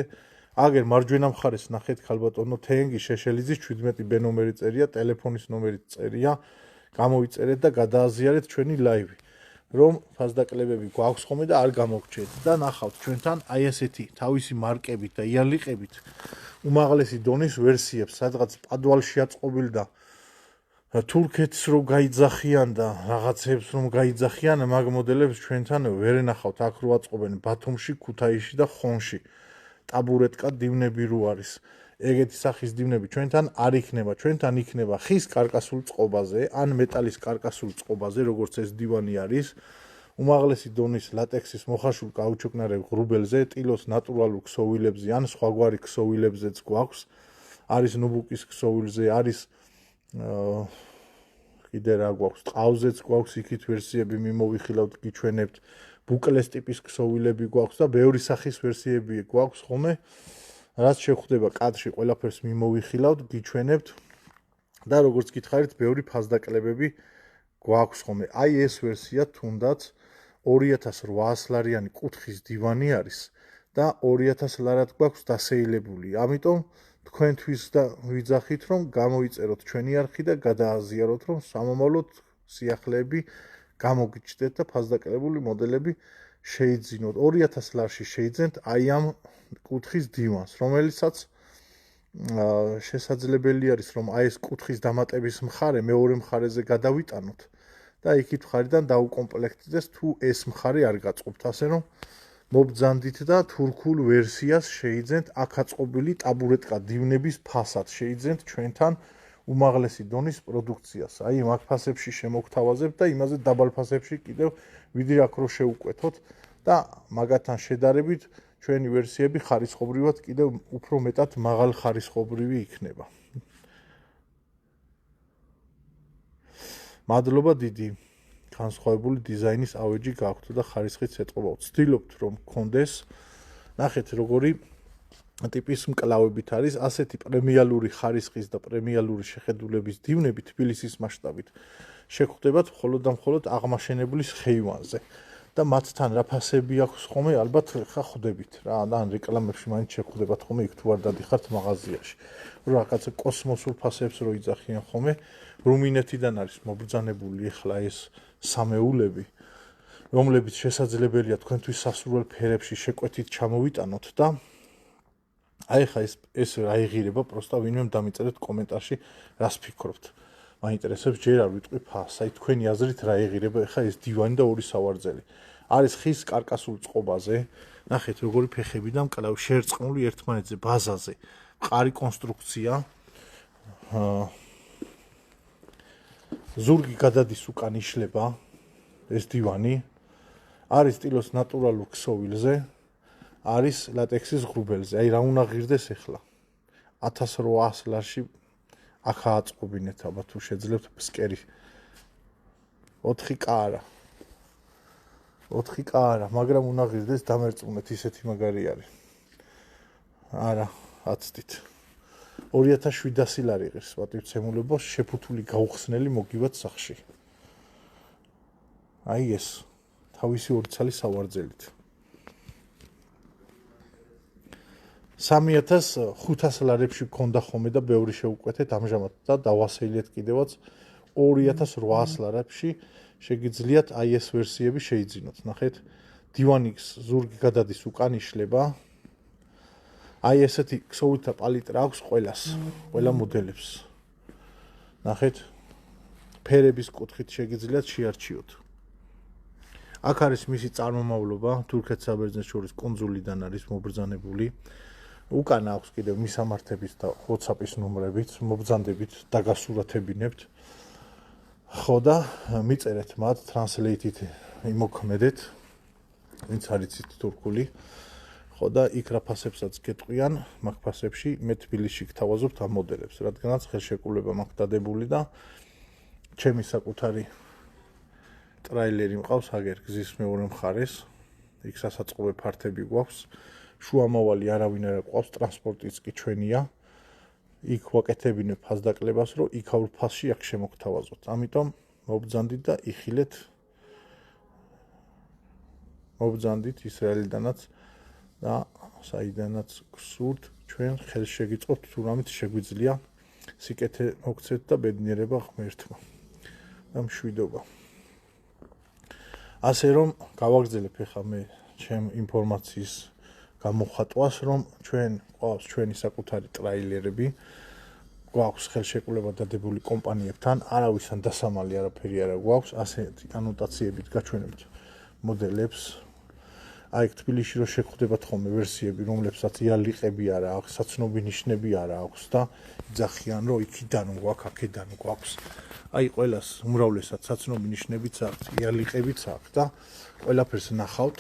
აგერ მარჯვენა მხარეს ნახეთ ქალბატონო თენგი შეშელიძის 17 ბ ნომერი წერია, ტელეფონის ნომერიც წერია. გამოიწერეთ და გადააზიარეთ ჩვენი ლაივი. რომ ფასდაკლებები გვაქვს ხოლმე და არ გამოგჩეთ და ნახავთ ჩვენთან აი ესეთი თავისი მარკებით და იარლიყებით უმაღლესი დონის ვერსიებს, სადღაც პადვალში აწყობილ და თურქეთს რო გაიძახიან და რაღაცებს რომ გაიძახიან, მაგ მოდელებს ჩვენთან ვერ ნახავთ. აქ რო აწყობენ ბათუმში, ქუთაისში და ხონში. ტაბურეტკა დივნები რო არის. ეგეთი სახის დივნები ჩვენთან არ იქნება, ჩვენთან იქნება ხის კარკასულ წყობაზე, ან მეტალის კარკასულ წყობაზე, როგორც ეს დივანი არის. უმაღლესი დონის ლატექსის მოხარშულ კაუჩუკნარევ ღრუბელზე, ტილოს ნატურალურ ქსოვილებზე, ან სხვაგვარი ქსოვილებზეც გვაქვს. არის ნუბუკის ქსოვილზე, არის კიდე რა გვაქვს, ტყავზეც გვაქვს, იქით ვერსიები მიმოვიხილავთ, გიჩვენებთ. ბუკლეს ტიპის ქსოვილები გვაქვს და ბევრი სახის ვერსიები გვაქვს ხოლმე. რაც შეხვდება კადრში, ყველაფერს მიმოვიხილავთ, გიჩვენებთ და როგორც გითხარით, ბევრი ფასდაკლებები გვაქვს ხოლმე. აი ეს ვერსია თუნდაც 2800 ლარიანი კუთხის დივანი არის და 2000 ლარად გვაქვს დასეილებული. ამიტომ თქვენთვის და ვიძახით, რომ გამოიწეროთ ჩვენი არხი და გადააზიაროთ, რომ სამომავლოდ სიახლეები გამოგიჩნდეთ და ფასდაკლებული მოდელები შეიძინოთ. 2000 ლარში შეიძენთ აი ამ კუთხის დივანს, რომელიცაც შესაძლებელი არის, რომ აი ეს კუთხის დამატების მხარე მეორე მხარეზე გადავიტანოთ და იქით მხარიდან დაუკომპლექტდეს თუ ეს მხარე არ გაწყობთ, ასე რომ მობძანდით და თურქულ ვერსიას შეიძენთ, აქ აწყობილი ტაბურეტკა დივნების ფასად შეიძენთ ჩვენთან უმაღლესი დონის პროდუქციას. აი მაგ ფასებში შემოგთავაზებთ და იმაზე დაბალ ფასებში კიდევ ვიდრე აქ რო შევუკვეთოთ და მაგათთან შედარებით ჩვენი ვერსიები ხარისხობრივად კიდევ უფრო მეტად მაღალ ხარისხობრივი იქნება. მადლობა დიდი. განსხვავებული დიზაინის ავეჯი გაქვთ და ხარისხიც ეტყობა. ვცდილობთ რომ გქონდეს. ნახეთ როგორი ტიპის მკლავებით არის, ასეთი პრემიალური ხარისხის და პრემიალური შეხედულების დივნები თბილისის მასშტაბით შეხვდებათ მხოლოდ და მხოლოდ აღმაშენებლის ხეივანზე. და მათთან რა ფასები აქვს ხოლმე, ალბათ ხა ხვდებით რა, ან რეკლამებში მაინც შეხვდებათ ხოლმე, იქ თუ არ დადიხართ მაღაზიაში. რომ რაღაცა კოსმოსურ ფასებს რო იძახიან ხოლმე, რუმინეთიდან არის მობრძანებული ახლა ეს სამეულები, რომლებიც შესაძლებელია თქვენთვის სასურველ ფერებში შეკვეთით ჩამოვიტანოთ და აი ხა ეს აიღირება, პროსტა ვინმემ დამიწერეთ კომენტარში, რას ფიქრობთ. მაინტერესებს ჯერ არ ვიტყვი ფასს, აი თქვენი აზრით რა ეღირება ხა ეს დივანი და ორი სავარძელი. არის ხის კარკასულ წყობაზე, ნახეთ როგორი ფეხები და მკლავი შერწყმული ერთმანეთზე ბაზაზე. მყარი კონსტრუქცია. ზურგი გადადის უკან იშლება ეს დივანი. არის ტილოს ნატურალურ ქსოვილზე, არის ლატექსის ღრუბელზე. აი რა უნდა ღირდეს ახლა. 1800 ლარში აქ აწყობინეთ, აბა თუ შეძლებთ ფსკერი. 4K არა. 4K არა, მაგრამ უნდა ღირდეს დამერწმუნეთ, ისეთი მაგარი არის. არა, აცდით. 2700 ლარი ღირს, პატივცემულებო, შეფუთული გაუხსნელი მოგივათ სახში. აი ეს, თავისი ორი ცალი სავარძელით. 3500 ლარებში გქონდა ხოლმე და ბევრი შეუკვეთეთ ამჟამად და დავასეილეთ კიდევაც 2800 ლარებში შეგიძლიათ აი ეს ვერსიები შეიძინოთ. ნახეთ, დივანიქს ზურგი გადადის უკან იშლება. აი ესეთი ქსოვილთა პალიტრა აქვს ყველა მოდელებს. ნახეთ, ფერების კუთხით შეგიძლიათ შეარჩიოთ. აქ არის მისი წარმომავლობა, თურქეთ საბერძნეთს შორის კუნძულიდან არის მობრძანებული. უკან აქვს კიდევ მისამართების და WhatsApp-ის ნომრებით, მობრძანდებით დაგასურათებინებთ. ხო და მიწერეთ მათ translate-ით იმოქმედეთ, ვინც არიცით თურქული. ხო და იქ რა ფასებსაც გეტყვიან, მაგ ფასებში მე თბილისში გთავაზობთ ამ მოდელებს, რადგანაც ხელშეკრულება მაქვს დადებული და ჩემი საკუთარი ტრაილერი მყავს აგერ გზის მეორე მხარეს, იქ სასაწყობე ფართები გვაქვს, შუამავალი არავინ არ გვყავს, ტრანსპორტიც კი ჩვენია. იქ ვაკეთებინებ ფასდაკლებას, რომ იქაურ ფასში აქ შემოგთავაზოთ. ამიტომ მობრძანდით და იხილეთ. მობრძანდით ისრაელიდანაც და საიდანაც გსურთ, ჩვენ ხელს შეგიწყობთ, თუ რამით შეგვიძლია სიკეთე მოგცეთ და ბედნიერება ღმერთმა და მშვიდობა. ასე რომ გავაგრძელებ ახლა მე ჩემ ინფორმაციის გამოხატვას, რომ ჩვენ ყავს ჩვენი საკუთარი ტრაილერები, გვაქვს ხელშეკრულება დადებული კომპანიებთან, არავისთან დასამალი არაფერი არ გვაქვს, ასეთი ანოტაციებით გაჩვენებთ მოდელებს. აი თბილისში რო შეგხვდებათ ხოლმე ვერსიები, რომლებსაც იალიყები არა აქვს, საცნობი ნიშნები არა აქვს და იძახიან, რომ იქიდან გვაქვს, აქედან გვაქვს. აი ყველას უმრავლესად საცნობი ნიშნებიც აქვს, იალიყებიც აქვს და ყველაფერს ნახავთ,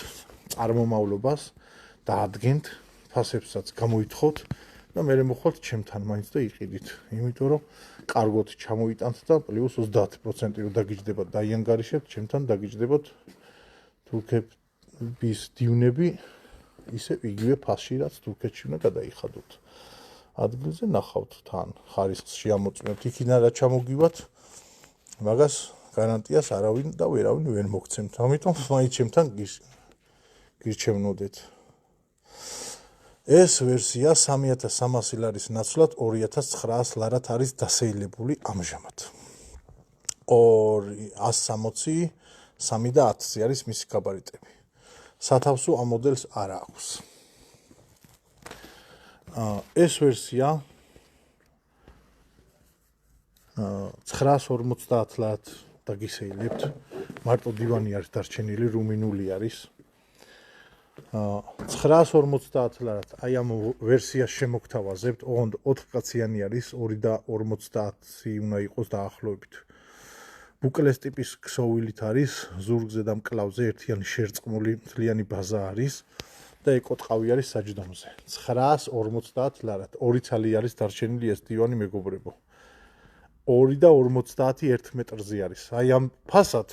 წარმომავლობას დაადგენთ, ფასებსაც გამოითხოვთ და მე მოხვალთ ჩემთან მაინც და იყიდით. იმიტომ რომ კარგოთ ჩამოიტანთ და პლუს 30% რო დაგიჯდებათ დაიანგარიშებთ, ჩემთან დაგიჯდებათ თურქების დივნები ისე იგივე ფასში რაც თურქეთში უნდა გადაიხადოთ. ადგილზე ნახავთ თან, ხარისხს შეამოწმებთ, იქიდან რა ჩამოგივათ, მაგას გარანტიას არავინ და ვერავინ ვერ მოგცემთ. ამიტომ მაინც ჩემთან გირჩევნოდეთ. ეს ვერსია 3300 ლარის ნაცვლად 2900 ლარად არის დასეილებული ამჟამად. 160, 3 და 10 არის მისი გაბარიტები. სათავსო ამ მოდელს არ აქვს. ეს ვერსია 950 ლარად დაგისეილებთ. მარტო დივანი არის დარჩენილი, რუმინული არის. 950 ლარად აი ამ ვერსიას შემოგთავაზებთ, ოღონდ 4 კაციანი არის, 2 და 50 უნდა იყოს დაახლოებით. ბუკლეს ტიპის ქსოვილით არის, ზურგზე და მკლავზე ერთიანი შერწყმული მთლიანი ბაზა არის და ეკოტყავი არის საჯდომზე. 950 ლარად, 2 ცალი არის დარჩენილი ეს დივანი მეგობრებო. 2 და 50 1 მეტრზე არის. აი ამ ფასად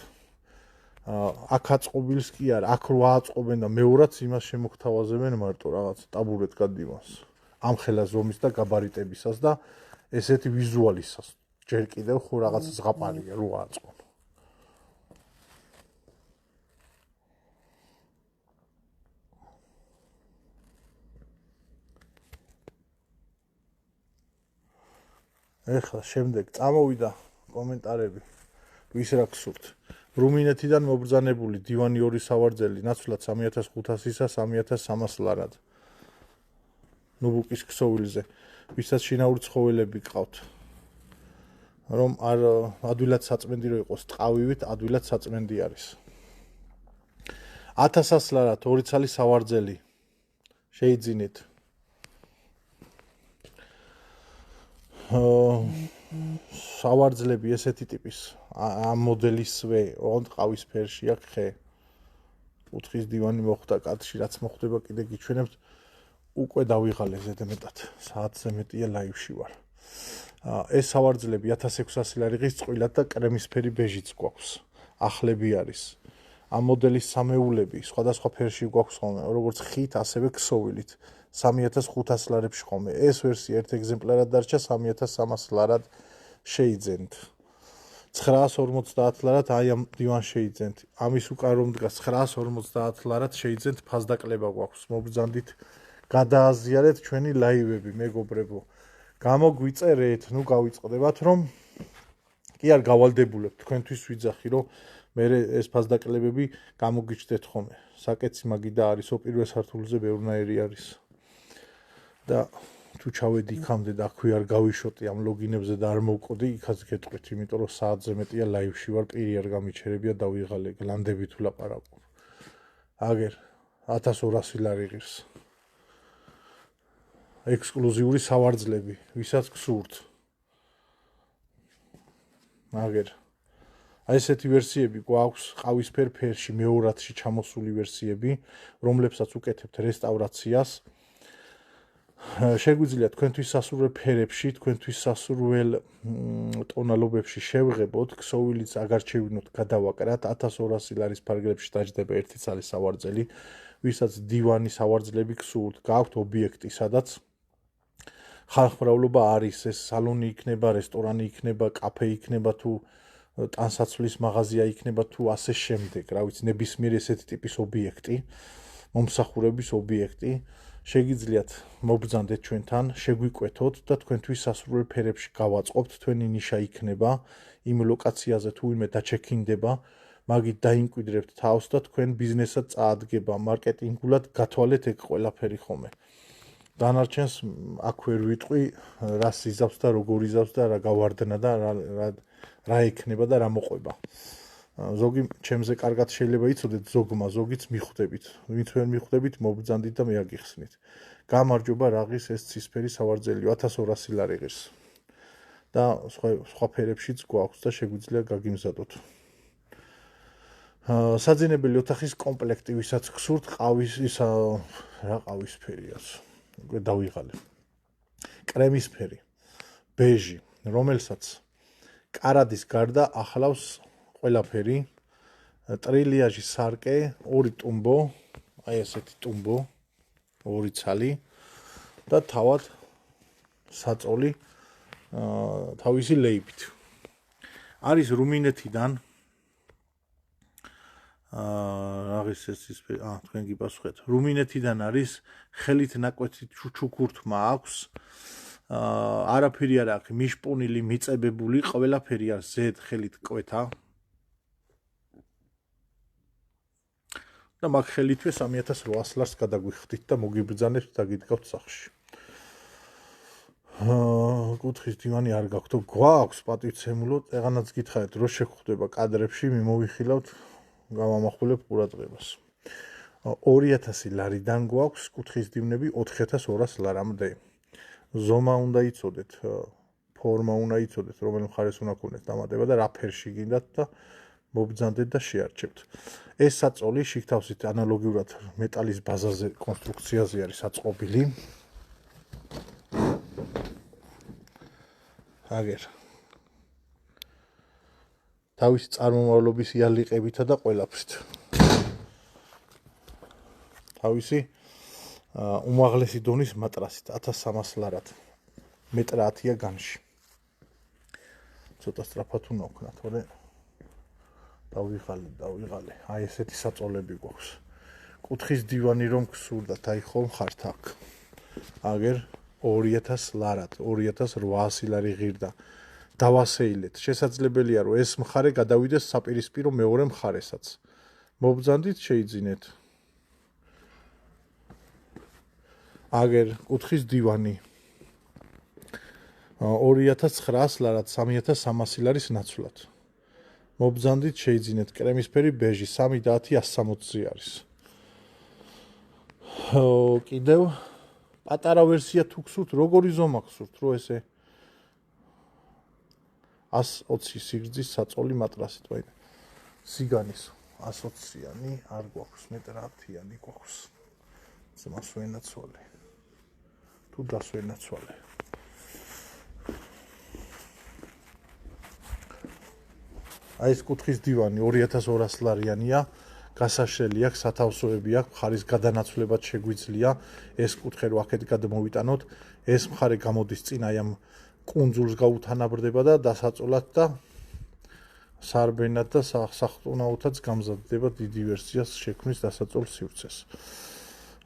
აქ აწყობილს კი არა, აქ რო აწყობენ და მეორაც იმას შემოგთავაზებენ მარტო რაღაც ტაბურეტ გადივანს. ამ ხელა ზომის და გაბარიტებისას და ესეთი ვიზუალისას. ჯერ კიდევ ხო რაღაც ზღაპარია რო აწყობ. ეხლა შემდეგ წამოვიდა კომენტარები. ვის რა გსურთ? რუმინეთიდან მობრძანებული დივანი 2 სავარძელი, ნაცვლად 3500-ისა 3300 ლარად. ნუბუკის ქსოვილზე, ვისაც შინაური ცხოველები გყავთ. რომ არ ადვილად საწმენდი რო იყოს ტყავივით, ადვილად საწმენდი არის. 1100 ლარად 2 ცალი სავარძელი შეიძინეთ. სავარძლები ესეთი ტიპის ამ მოდელისვე, ოღონდ ყავის ფერში აქვს ხე. კუთხის დივანი მოხვდა კადრში, რაც მოხდება კიდე გიჩვენებთ. უკვე დავიღალე ზედმეტად, საათზე მეტია ლაივში ვარ. ეს სავარძლები 1600 ლარი ღირს წყვილად და კრემისფერი ბეჟიც გვაქვს. ახლები არის. ამ მოდელის სამეულები სხვადასხვა ფერში გვაქვს ხოლმე, როგორც ხით, ასევე ქსოვილით. 3500 ლარებში ხოლმე. ეს ვერსია ერთ ეგზემპლარად დარჩა 3300 ლარად შეიძენთ. 950 ლარად აი ამ დივანს შეიძენთ. ამის უკან რომ დგას 950 ლარად შეიძენთ, ფასდაკლება გვაქვს. მობრძანდით გადააზიარეთ ჩვენი ლაივები, მეგობრებო. გამოგვიწერეთ, ნუ გავიწყდებათ, რომ კი არ გავალდებულებთ თქვენთვის ვიძახი, რომ მე ეს ფასდაკლებები გამოგიჩნდეთ ხოლმე. საკეცი მაგიდა არის, პირველ სართულზე ბევრნაირი არის. და თუ ჩავედი იქამდე და აქვე არ გავიშოტი ამ ლოგინებზე და არ მოვკოდი, იქაც გეტყვით, იმიტომ რომ საათზე მეტია ლაივში ვარ, პირი არ გამიჩერებია და ვიღალე გლანდებით ვლაპარაკობ. აგერ 1200 ლარი ღირს. ექსკლუზიური სავარძლები, ვისაც გსურთ. აგერ აი ესეთი ვერსიები გვაქვს ყავისფერ ფერში მეორადში ჩამოსული ვერსიები, რომლებსაც უკეთებთ რესტავრაციას. შეგვიძლია თქვენთვის სასურველ ფერებში, თქვენთვის სასურველ ტონალობებში შევღებოთ, ქსოვილიც აგარჩევინოთ, გადავაკრათ 1200 ლარის ფარგლებში დაჯდება ერთი ცალი სავარძელი, ვისაც დივანი სავარძლები გსურთ, გაქვთ ობიექტი, სადაც ხალხმრავლობა არის, ეს სალონი იქნება, რესტორანი იქნება, კაფე იქნება თუ ტანსაცმლის მაღაზია იქნება თუ ასე შემდეგ, რა ვიცი, ნებისმიერ ესეთი ტიპის ობიექტი, მომსახურების ობიექტი, შეგიძლიათ მობრძანდეთ ჩვენთან, შეგვიკვეთოთ და თქვენთვის სასურველ ფერებში გავაწყობთ, თქვენი ნიშა იქნება, იმ ლოკაციაზე თუ ვინმე დაჩექინდება, მაგით დაიმკვიდრებთ თავს და თქვენ ბიზნესად წაადგება, მარკეტინგულად გათვალეთ ეგ ყველაფერი ხოლმე. დანარჩენს აქვე ვიტყვი, რას იზავს და როგორ იზავს და რა გავარდნა და რა ექნება და რა მოყვება. ზოგი ჩემზე კარგად შეიძლება იცოდეთ, ზოგმა, ზოგიც მიხვდებით. ვინც ვერ მიხვდებით, მობრძანდით და მე აგიხსნით. გამარჯობა, რაღის ეს ცისფერი სავარძელი 1200 ლარი ღირს. და სხვა ფერებშიც გვაქვს და შეგვიძლია გაგიმზადოთ. საძინებელი ოთახის კომპლექტი, ვისაც გსურთ, ყავის ისა რა ყავისფერიაც. უკვე დავიღალე. კრემისფერი, ბეჟი, რომელსაც კარადის გარდა ახლავს ყველაფერი, ტრილიაჟი სარკე, ორი ტუმბო, აი ესეთი ტუმბო, ორი ცალი და თავად საწოლი თავისი ლეიბით. არის რუმინეთიდან რაღაც ეს თქვენ გიპასუხეთ. რუმინეთიდან არის ხელით ნაკვეთი ჩუქურთმა აქვს. არაფერი არ აქვს, მიშპუნილი, მიწებებული, ყველაფერი არის ზედ ხელით კვეთა. და მაგ ხელითვე 3800 ლარს გადაგვიხდით და მოგიბრძანებთ და გიდგავთ სახლში. კუთხის დივანი არ გაქვთ, გვაქვს პატივცემულო, ეღანაც გითხარით, რო შეგხვდება კადრებში, მიმოვიხილავთ, გავამახვილებ ყურადღებას. 2000 ლარიდან გვაქვს კუთხის დივნები 4200 ლარამდე. ზომა უნდა იცოდეთ, ფორმა უნდა იცოდეთ, რომელ მხარეს უნდა გქონდეთ დამატება და რა ფერში გინდათ და მობრძანდეთ და შეარჩევთ. ეს საწოლი შიგთავსით ანალოგიურად მეტალის ბაზაზე კონსტრუქციაზე არის აწყობილი. აგერ თავისი წარმომავლობის იალიყებითა და ყველაფრით. თავისი უმაღლესი დონის მატრასით 1300 ლარად. მეტრა 10-ია განში. ცოტა სწრაფად უნდა ვქნათ, თორე დავიღალე. აი ესეთი საწოლები გვაქვს. კუთხის დივანი რომ გსურდათ, აი ხომ ხართ აქ. აგერ 2000 ლარად, 2800 ლარი ღირდა. დავასეილეთ. შესაძლებელია რომ ეს მხარე გადავიდეს საპირისპირო მეორე მხარესაც. მობრძანდით შეიძინეთ. აგერ კუთხის დივანი 2900 ლარად 3300 ლარის ნაცვლად. მობრძანდით შეიძინეთ კრემისფერი ბეჟი 3 და 10 160-ზე არის. კიდევ პატარა ვერსია თუ გსურთ, როგორი ზომა გსურთ, რო ესე 120 სიგრძის საწოლი მატრასი თქვენ. სიგანის 120-იანი არ გვაქვს, მეტრა 10-იანი გვაქვს. ზმას ვენაცვალე. თუ დასვენაცვალე. აი ეს კუთხის დივანი 2200 ლარიანია, გასაშლელი აქვს, სათავსოები აქვს, მხარის გადანაცვლებად შეგვიძლია ეს კუთხე რო აქეთ გადმოვიტანოთ, ეს მხარე გამოდის წინ აი ამ კუნძულს გაუთანაბრდება და დასაწოლად და სარბენად და სახტუნაოთაც გამზადდება დიდი ვერსიას შექმნის დასაწოლ სივრცეს.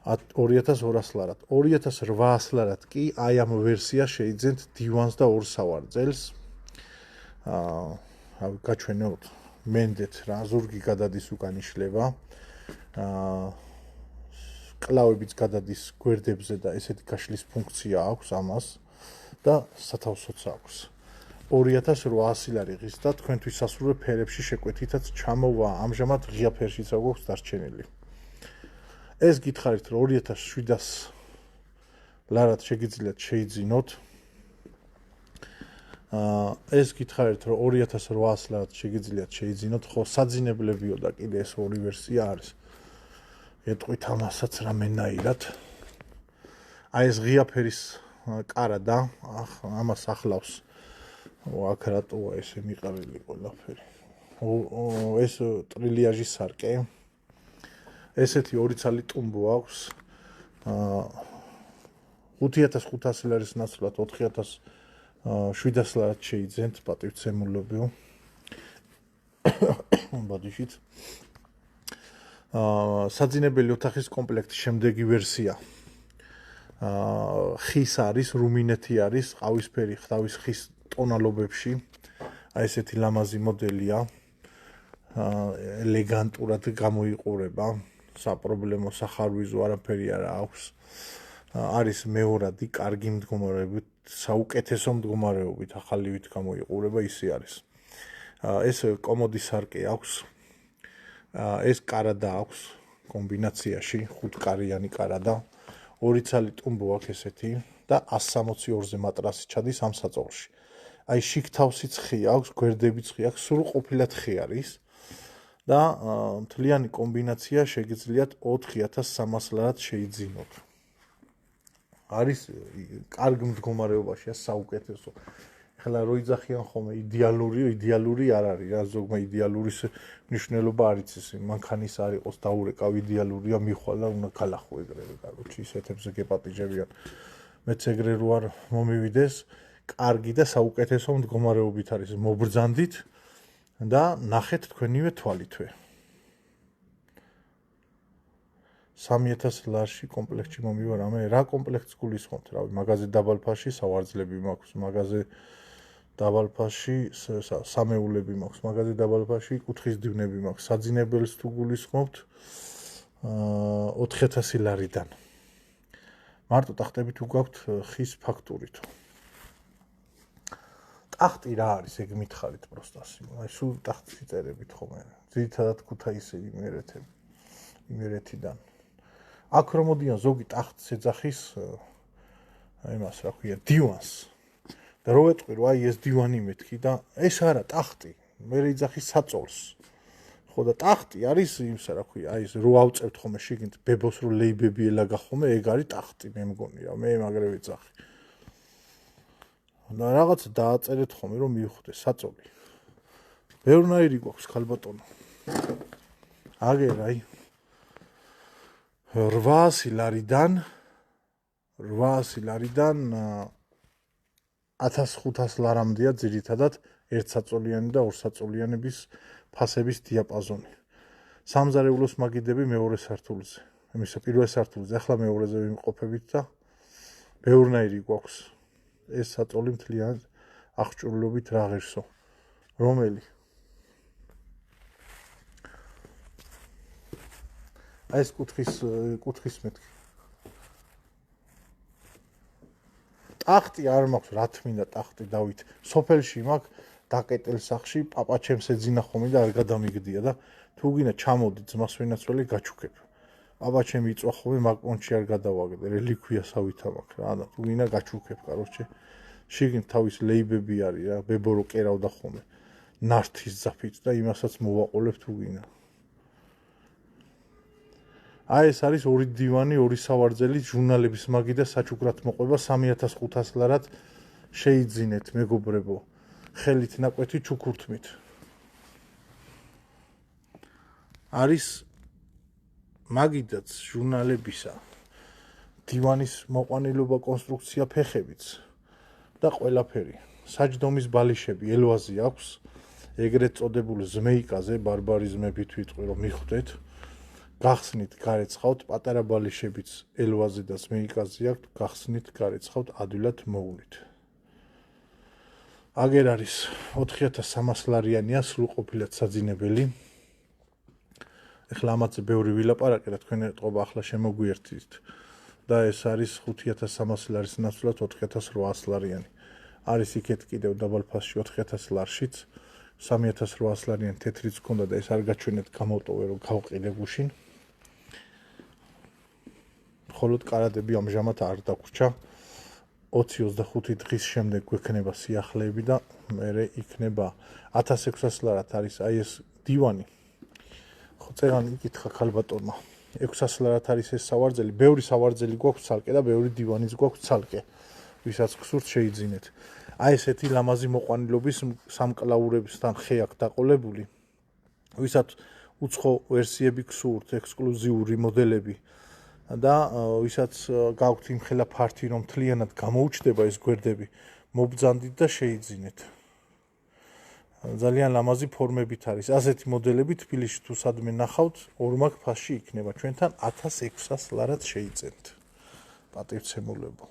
2200 ლარად. 2800 ლარად კი აი ამ ვერსიას შეიძენთ დივანს და ორ სავარძელს. გაჩვენოთ მენდეთ რა ზურგი გადადის უკან იშლება. კლავებიც გადადის გვერდებზე და ესეთი გაშლის ფუნქცია აქვს ამას და სათავსოც აქვს. 2800 ლარი ღირს და თქვენთვის სასურველ ფერებში შეკვეთითაც ჩამოვა. ამჟამად ღია ფერშიც აქვს დარჩენილი. ეს გითხარით რომ 2700 ლარად შეგიძლიათ შეიძინოთ. ეს გითხარით რომ 2800 ლარად შეგიძლიათ შეიძინოთ, ხო საძინებლებიო და კიდე ეს ორი ვერსია არის. ეტყვით ამასაც რამენაირად. აი ეს ღია ფერის კარადა, ამას ახლავს. აქ რატოა ესე მიყარელი ყველაფერი. ეს ტრილიაჟის სარკე. ესეთი ორი ცალი ტუმბო აქვს. 5500 ლარის ნაცვლად 4700 ლარად შეიძენთ პატივცემულობიო. ბოდიშით. საძინებელი ოთახის კომპლექტის შემდეგი ვერსია. ხის არის, რუმინეთი არის, ყავისფერი ხავის ხის ტონალობებში. აი ესეთი ლამაზი მოდელია. ელეგანტურად გამოიყურება. საპრობლემო სახარვიზო არაფერი არ აქვს. არის მეორადი, კარგი მდგომარეობით, საუკეთესო მდგომარეობით, ახალივით გამოიყურება, ისე არის. ეს კომოდის სარკე აქვს. ეს კარადა აქვს კომბინაციაში, 5-კარიანი კარადა. ორი ცალი ტუმბო აქვს ესეთი და 162-ზე მატრასი ჩადის ამ საწოლში. აი შიგ თავსიც ხი აქვს, გვერდებიც ხი აქვს, სრულყოფილად ხი არის. და მთლიანი კომბინაცია შეგიძლიათ 4300 ლარად შეიძინოთ. არის კარგ მდგომარეობაშია, საუკეთესო. ეხლა რო იძახიან ხოლმე იდეალური არ არის რა, ზოგმა იდეალურის მნიშვნელობა არ იცის, მანქანის არ იყოს დაურეკავ იდეალურია მიხვალა უნდა ქალახო ეგრევე, კაროჩი ისეთებზე გეპატიჟებიან. მეც ეგრე რო არ მომივიდეს, კარგი და საუკეთესო მდგომარეობით არის, მობრძანდით და ნახეთ თქვენივე თვალითვე. 3000 ლარში კომპლექტში მომივარ, რა კომპლექტს გულისხმობთ, რავი, მაღაზია დაბალფაში სავარძლები მაქვს, მაღაზია დაბალფაში სამეულები მაქვს, მაღაზია დაბალფაში კუთხის დივნები მაქვს, საძინებელს თუ გულისხმობთ 4000 ლარიდან. მარტო ტახტები თუ გაქვთ ხის ფაქტურით. ტახტი რა არის, ეგ მითხარით პროსტასი. აი სულ ტახტს იწერებით ხოლმე. ძირითადად ქუთაისი იმერეთიდან. აქ რომ მოდიან ზოგი ტახტს ეძახის იმას რა ქვია, დივანს. და რო ეტყვი რომ აი ეს დივანი მეთქი და ეს არა ტახტი, მე ეძახის საწოლს. ხო და ტახტი არის იმსა რა ქვია, აი ეს რო ავწევთ ხოლმე შიგნით ბებოს რო ლეიბები ელაგა ხოლმე, ეგ არის ტახტი, მე მგონი რა, მე მაგრე ვეძახი. და რაღაც დააწერეთ ხოლმე რომ მივხვდე საწოლი. ბევრნაირი გვაქვს ხალბატონო. აგერ აი 800 ლარიდან 1500 ლარამდეა ძირითადად ერთსაწოლიანი და ორსაწოლიანების ფასების დიაპაზონი. სამზარეულოს მაგიდები მეორე სართულზე. იმისა პირველ სართულზე, ახლა მეორეზე ვიმყოფებით და ბევრნაირი გვაქვს. ეს საწოლი მთლიანად აღჭურვილობით რა ღირსო. რომელი? აი ეს კუთხის მეთქი. ტახტი არ მაქვს, რა თმინდა ტახტი დავით. სოფელში მაქვს დაკეტელ სახში, პაპაჩემს ეძინა ხოლმე და არ გადამიგდია და თუ გინდა ჩამოდი ძმას ვინაცველი გაჩუქებ. პაპაჩემი იწვა ხოლმე მაგ პონჩი არ გადავაგდე, რელიქვიასავითა მაქვს რა და თუ გინდა გაჩუქებ, კაროჩე. შიგნით თავის ლეიბები არის რა, ბებორო კერავდა ხოლმე. ნართის ძაფით და იმასაც მოვაყოლებ თუ გინდა. აი ეს არის ორი დივანი, ორი სავარძელი, ჟურნალების მაგი და საჩუქრად მოყვება 3500 ლარად შეიძინეთ, მეგობრებო. ხელით ნაკვეთი ჩუქურთმით. არის მაგიდაც ჟურნალებისა, დივანის მოყვანილობა, კონსტრუქცია, ფეხებიც და ყველაფერი. საჯდომის ბალიშები, ელვაზი აქვს, ეგრეთ წოდებულ ზმეიკაზე, ბარბარიზმებით ვიტყვი რომ მიხვდეთ. გახსნით გარეცხავთ პატარა ბალიშებიც ელვაზე და ზმეიკაზე აქვთ, გახსნით გარეცხავთ ადვილად მოუნით. აგერ არის 4300 ლარიანია სრულყოფილად საძინებელი. ეხლა ამაზე ბევრი ვილაპარაკე და თქვენ ეტყობა ახლა შემოგვიერთდით და ეს არის 5300 ლარის ნაცვლად 4800 ლარიანი. არის იქეთ კიდევ დაბალ ფასში 4000 ლარშიც 3800 ლარიანი თეთრიც გქონდა და ეს არ გაჩვენეთ გამოვტოვე რომ გავყიდე გუშინ. მხოლოდ კარადები ამჟამად არ დაგვრჩა. 20-25 დღის შემდეგ გვექნება სიახლეები და მერე იქნება 1600 ლარად არის აი ეს დივანი. ხო წერან იკითხა ქალბატონმა 600 ლარად არის ეს სავარძელი, ბევრი სავარძელი გვაქვს ცალკე და ბევრი დივანიც გვაქვს ცალკე. ვისაც გსურთ შეიძინეთ. აი ესეთი ლამაზი მოყვანილობის სამკლაურებისთან ხე აქვს დაყოლებული. ვისაც უცხო ვერსიები გსურთ, ექსკლუზიური მოდელები და ვისაც გაქვთ იმხელა ფართი რომ მთლიანად გამოუჩნდება ეს გვერდები, მობძანდით და შეიძინეთ. ძალიან ლამაზი ფორმებით არის. ასეთი მოდელები თბილისში თუ სადმე ნახავთ, ორმაგ ფასში იქნება. ჩვენთან 1600 ლარად შეიძენთ. პატივცემულებო.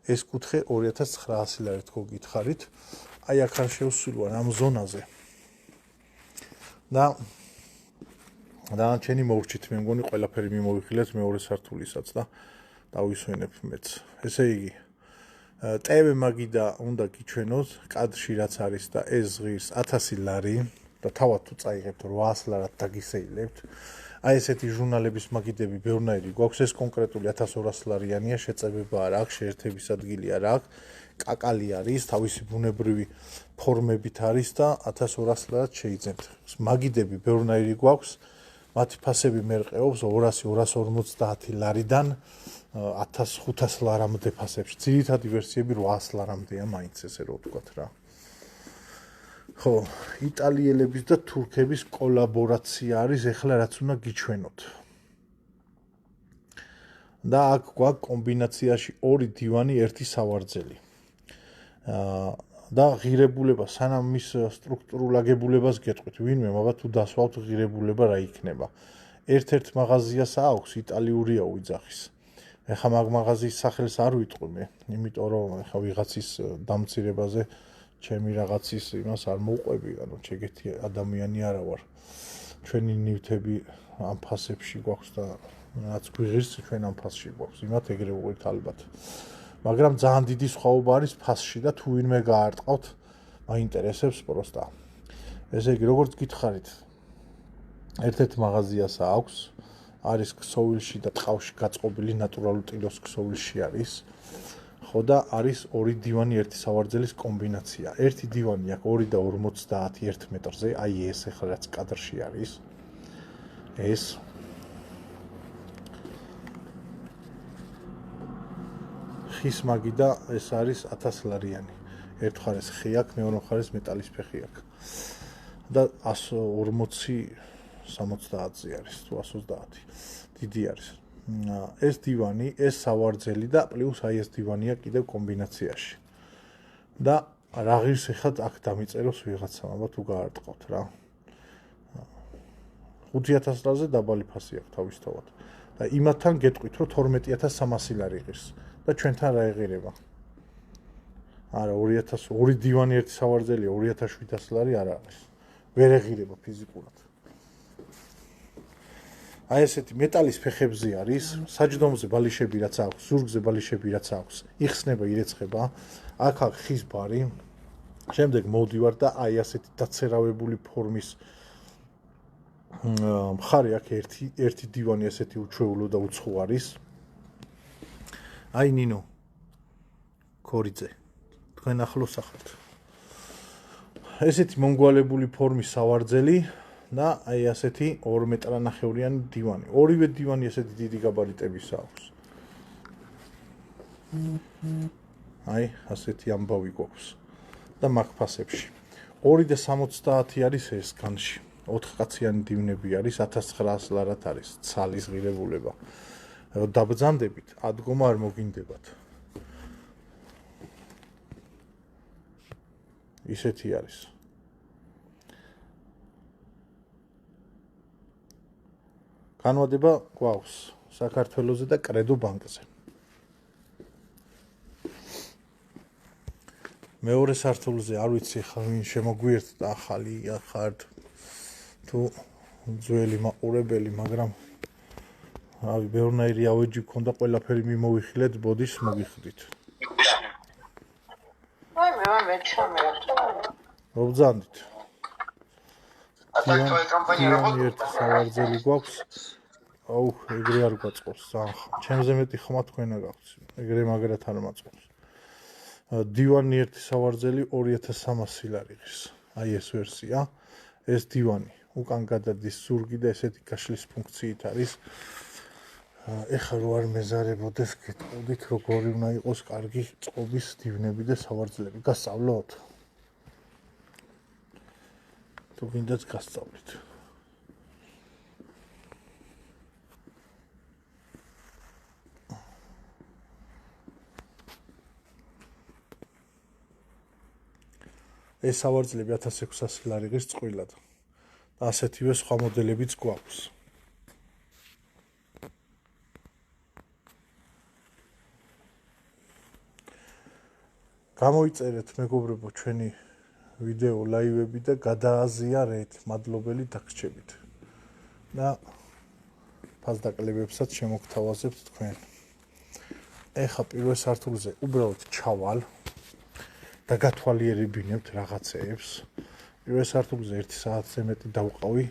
ეს კუთხე 2900 ლარით გოგითხარით. აი აქ არ შევსულვარ ამ ზონაზე. და დანარჩენი მოვრჩით, მე მგონი ყველაფერი მიმოვიხილეთ მეორე სართულისაც და დავისვენებ მეც. ესე იგი, ტევე მაგიდა უნდა გიჩვენოთ, კადრში რაც არის და ეს ზღირს 1000 ლარი და თავად თუ წაიღებთ 800 ლარად დაგისეილებთ. აი ესეთი ჟურნალების მაგიდები ბევრნაირი გვაქვს, ეს კონკრეტული 1200 ლარიანია, შეწებება არ აქვს, შეერთების ადგილი არ აქვს, კაკალი არის, თავისი ბუნებრივი ფორმებით არის და 1200 ლარად შეიძენთ. მაგიდები ბევრნაირი გვაქვს, მათი ფასები მერყეობს 200-250 ლარიდან 1500 ლარამდე ფასებში. ძირითადი ვერსიები 800 ლარამდეა მაინც ესე რო ვთქვათ რა. ხო, იტალიელების და თურქების კოლაბორაცია არის, ეხლა რაც უნდა გიჩვენოთ. და აქ გვაქვს კომბინაციაში 2 დივანი, 1 სავარძელი. და ღირებულება, სანამ მის სტრუქტურულ აგებულებას გეტყვით, ვინმე მაგათ თუ დასვავთ ღირებულება რა იქნება. ერთ-ერთ მაღაზიას აქვს იტალიური ოჯახის. ეხლა მაგ მაღაზიის სახელს არ ვიტყვი მე, იმიტომ რომ ეხლა ვიღაცის დამცირებაზე ჩემი რაღაცის იმას არ მოვყვები, ანუ შეგეთი ადამიანი არა ვარ. ჩვენი ნივთები ამ ფასებში გვაქვს და რაც გვიღირს ჩვენ ამ ფასში გვაქვს, იმათ ეგრე ვუყურთ ალბათ. მაგრამ ძალიან დიდი სხვაობა არის ფასში და თუ ვინმე გაარტყავთ, მაინტერესებს პროსტა. ესე იგი, როგორც გითხარით, ერთ-ერთ მაღაზიას აქვს, არის ქსოვილში და ტყავში გაწყობილი ნატურალურ ტილოს ქსოვილში არის. ხო და არის 2 დივანი, 1 სავარძელის კომბინაცია. 1 დივანი აქვს 2 და 50 1 მეტრზე, აი ეს ახლა რაც კადრში არის. ეს ხის მაგი და ეს არის 1000 ლარიანი. ერთ მხარეს ხე აქვს, მეორე მხარეს მეტალის ფეხი აქვს. და 140-70-ზე არის, თუ 130. დიდი არის. ეს დივანი, ეს სავარძელი და პლუს აი ეს დივანია კიდევ კომბინაციაში. და რა ღირს ეხლა აქ დამიწეროს ვიღაცამ, აბა თუ გაარტყავთ რა. 5000 ლარზე დაბალი ფასი აქვს თავისთავად. და იმათთან გეტყვით, რომ 12300 ლარი ღირს და ჩვენთან რა ეღირება. არა, 2000, 2 დივანი, 1 სავარძელია, 2700 ლარი არ არის. ვერ ეღირება ფიზიკურად. აი ესეთი მეტალის ფეხებზე არის, საჯდომზე ბალიშები რაც აქვს, ზურგზე ბალიშები რაც აქვს, იხსნება, ირეცხება, აქ აქვს ხის ბარი. შემდეგ მოვდივარ და აი ასეთი დაცერავებული ფორმის მხარე აქ ერთი დივანი ესეთი უჩვეულო და უცხო არის. აი ნინო ქორიძე, თქვენ ახლოს ახართ. ესეთი მომგვალებული ფორმის სავარძელი და აი ასეთი 2 მეტრანახევრიანი დივანი. ორივე დივანი ესეთი დიდი გაბარიტების აქვს. აი ასეთი ამბავი გვაქვს და მაგ ფასებში. 2 და 70 არის ეს განში. 4 კაციანი დივნები არის, 1900 ლარად არის ცალის ღირებულება. დაბრძანდებით, ადგომა არ მოგინდებათ. ისეთი არის. განვადება გვაქვს საქართველოზე და კრედო ბანკზე. მეორე სართულზე არ ვიცი ხა ვინ შემოგვიერთდა ახალი ხართ თუ ძველი მაყურებელი, მაგრამ რავი, ბევრნაირი ავეჯი გქონდა, ყველაფერი მიმოვიხილეთ, ბოდის მოგიხდით. აი მე მეჩამე. მოგძანდით. ერთი სავარძელი გვაქვს. აუ, ეგრე არ გვაწყობს. ჩემზე მეტი ხმა თქვენა გაქვს. ეგრე მაგრად არ მაწყობს. დივანი ერთი სავარძელი 2300 ლარი ღირს. აი ეს ვერსია. ეს დივანი უკან გადადის ზურგი და ესეთი გაშლის ფუნქციით არის. ეხლა რო არ მეზარებოდეს, გეტყოდით როგორი უნდა იყოს კარგი წყობის დივნები და სავარძლები. გასწავლოთ? თუ გინდათ გასწავლით. ეს სავარძლები 1600 ლარი ღირს წყვილად. და ასეთივე სხვა მოდელებიც გვაქვს. გამოიწერეთ მეგობრებო ჩვენი ვიდეო ლაივები და გადააზიარეთ, მადლობელი დაგრჩებით. და ფასდაკლებებსაც შემოგთავაზებთ თქვენ. ეხა პირველ სართულზე უბრალოდ ჩავალ და გათვალიერებინებთ რაღაცეებს. პირველ სართულზე 1 საათზე მეტი დავყავი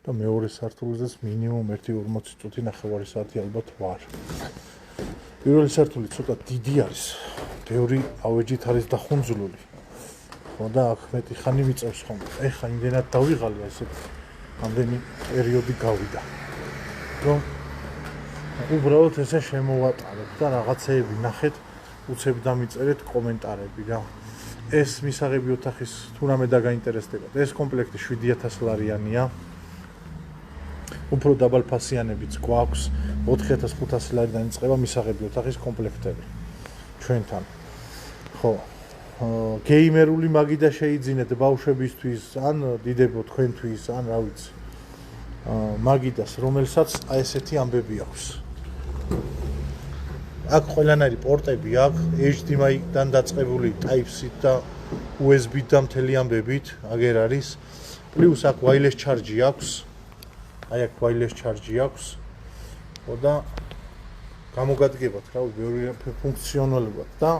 და მეორე სართულზეც მინიმუმ 1:40 წუთი ნახევარი საათი ალბათ ვარ. პირველი სართული ცოტა დიდი არის. ბევრი ავეჯით არის დახუნძულული. ხო და აქ მეტი ხანი მიწევს ხოლმე. ეხა იმდენად დავიღალი ესე ამდენი პერიოდი გავიდა. რომ უბრალოდ ესე შემოვატარებ და რაღაცეები ნახეთ, უცებ დამიწერეთ კომენტარები რა. ეს მისაღები ოთახის თუნდაც დაგაინტერესდებათ. ეს კომპლექტი 7000 ლარიანია. უფრო დაბალფასიანებიც გვაქვს. 4500 ლარიდან იწყება მისაღები ოთახის კომპლექტები. ჩვენთან. ხო. გეიმერული მაგიდა შეიძინეთ ბავშვებისთვის, ან დიდებო თქვენთვის, ან რა ვიცი. მაგიდას, რომელსაც აი ესეთი ამბები აქვს. აქ ყველანაირი პორტები აქვს, HDMI-დან დაწყებული Type-C და USB-დან მთელი ამბებით, აგერ არის. პლუს აქ wireless charge აქვს. აი აქ wireless charge აქვს. ხო და გამოგადგებათ, რა ვიცი, ბევრი ფუნქციონალურად და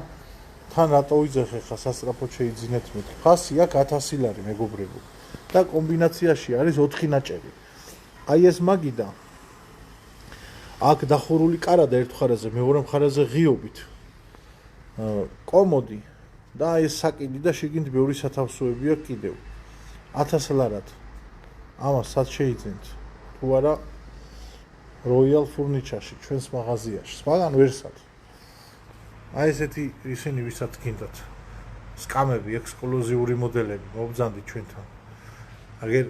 თან რატო ვიძახე ხა სასწრაფოდ შეიძინეთ მე. ფასი აქ 1000 ლარი მეგობრებო. და კომბინაციაში არის 4 ნაჭერი. აი ეს მაგიდა აქ დახურული კარა და ერთ მხარეზე, მეორე მხარეზე ღიობით. კომოდი და ეს საკიდი და შიგნით ბევრი სათავსოები აქვს კიდევ. 1000 ლარად. ამას სად შეიძინთ? თუ არა Royal Furniture-ში, ჩვენს მაღაზიაში. სხვაგან ვერსად. აი ესეთი ისინი ვისაც გინდათ. სკამები, ექსკლუზიური მოდელები, მობრძანდით ჩვენთან. აგერ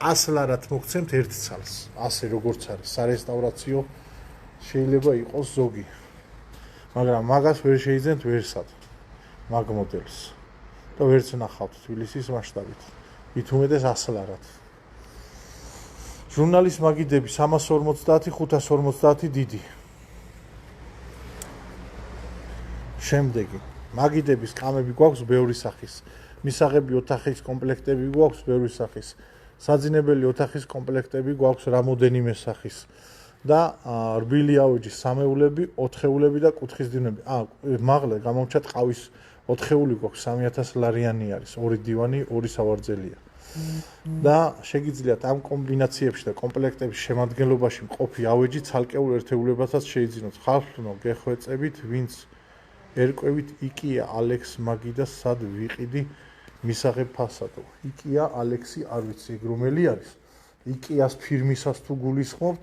100 ლარად მოგცემთ ერთ ცალს. ასე როგორც არის, სარესტავრაციო შეიძლება იყოს ზოგი. მაგრამ მაგას ვერ შეიძენთ ვერსად. მაგ მოდელს. და ვერც ნახავთ თბილისის მასშტაბით. მით უმეტეს 100 ლარად. ჟურნალის მაგიდები 350, 550 დიდი. შემდეგი მაგიდების კამები გვაქვს ბევრი სახის. მისაღები ოთახის კომპლექტები გვაქვს ბევრი სახის. საძინებელი ოთახის კომპლექტები გვაქვს რამოდენიმე სახის. და რბილი ავეჯის სამეულები, 4-ეულები და კუთხის დივნები. მაღლა გამომჩა ტყავის 4-ეული გვაქვს 3000 ლარიანი არის. 2 დივანი, 2 სავარძელია. და შეგიძლიათ ამ კომბინაციებში და კომპლექტების შემადგენლობაში მყოფი ავეჯი ცალკეულ ერთეულებასაც შეიძინოთ. ხალხო გეხვეწებით, ვინც ერკვევით IKEA Alex მაგიდა სად ვიყიდი მისაღებ ფასადო. IKEA Alex-ი არ ვიცი რომელი არის. IKEA-ს ფირმისას თუ გულისხმობთ,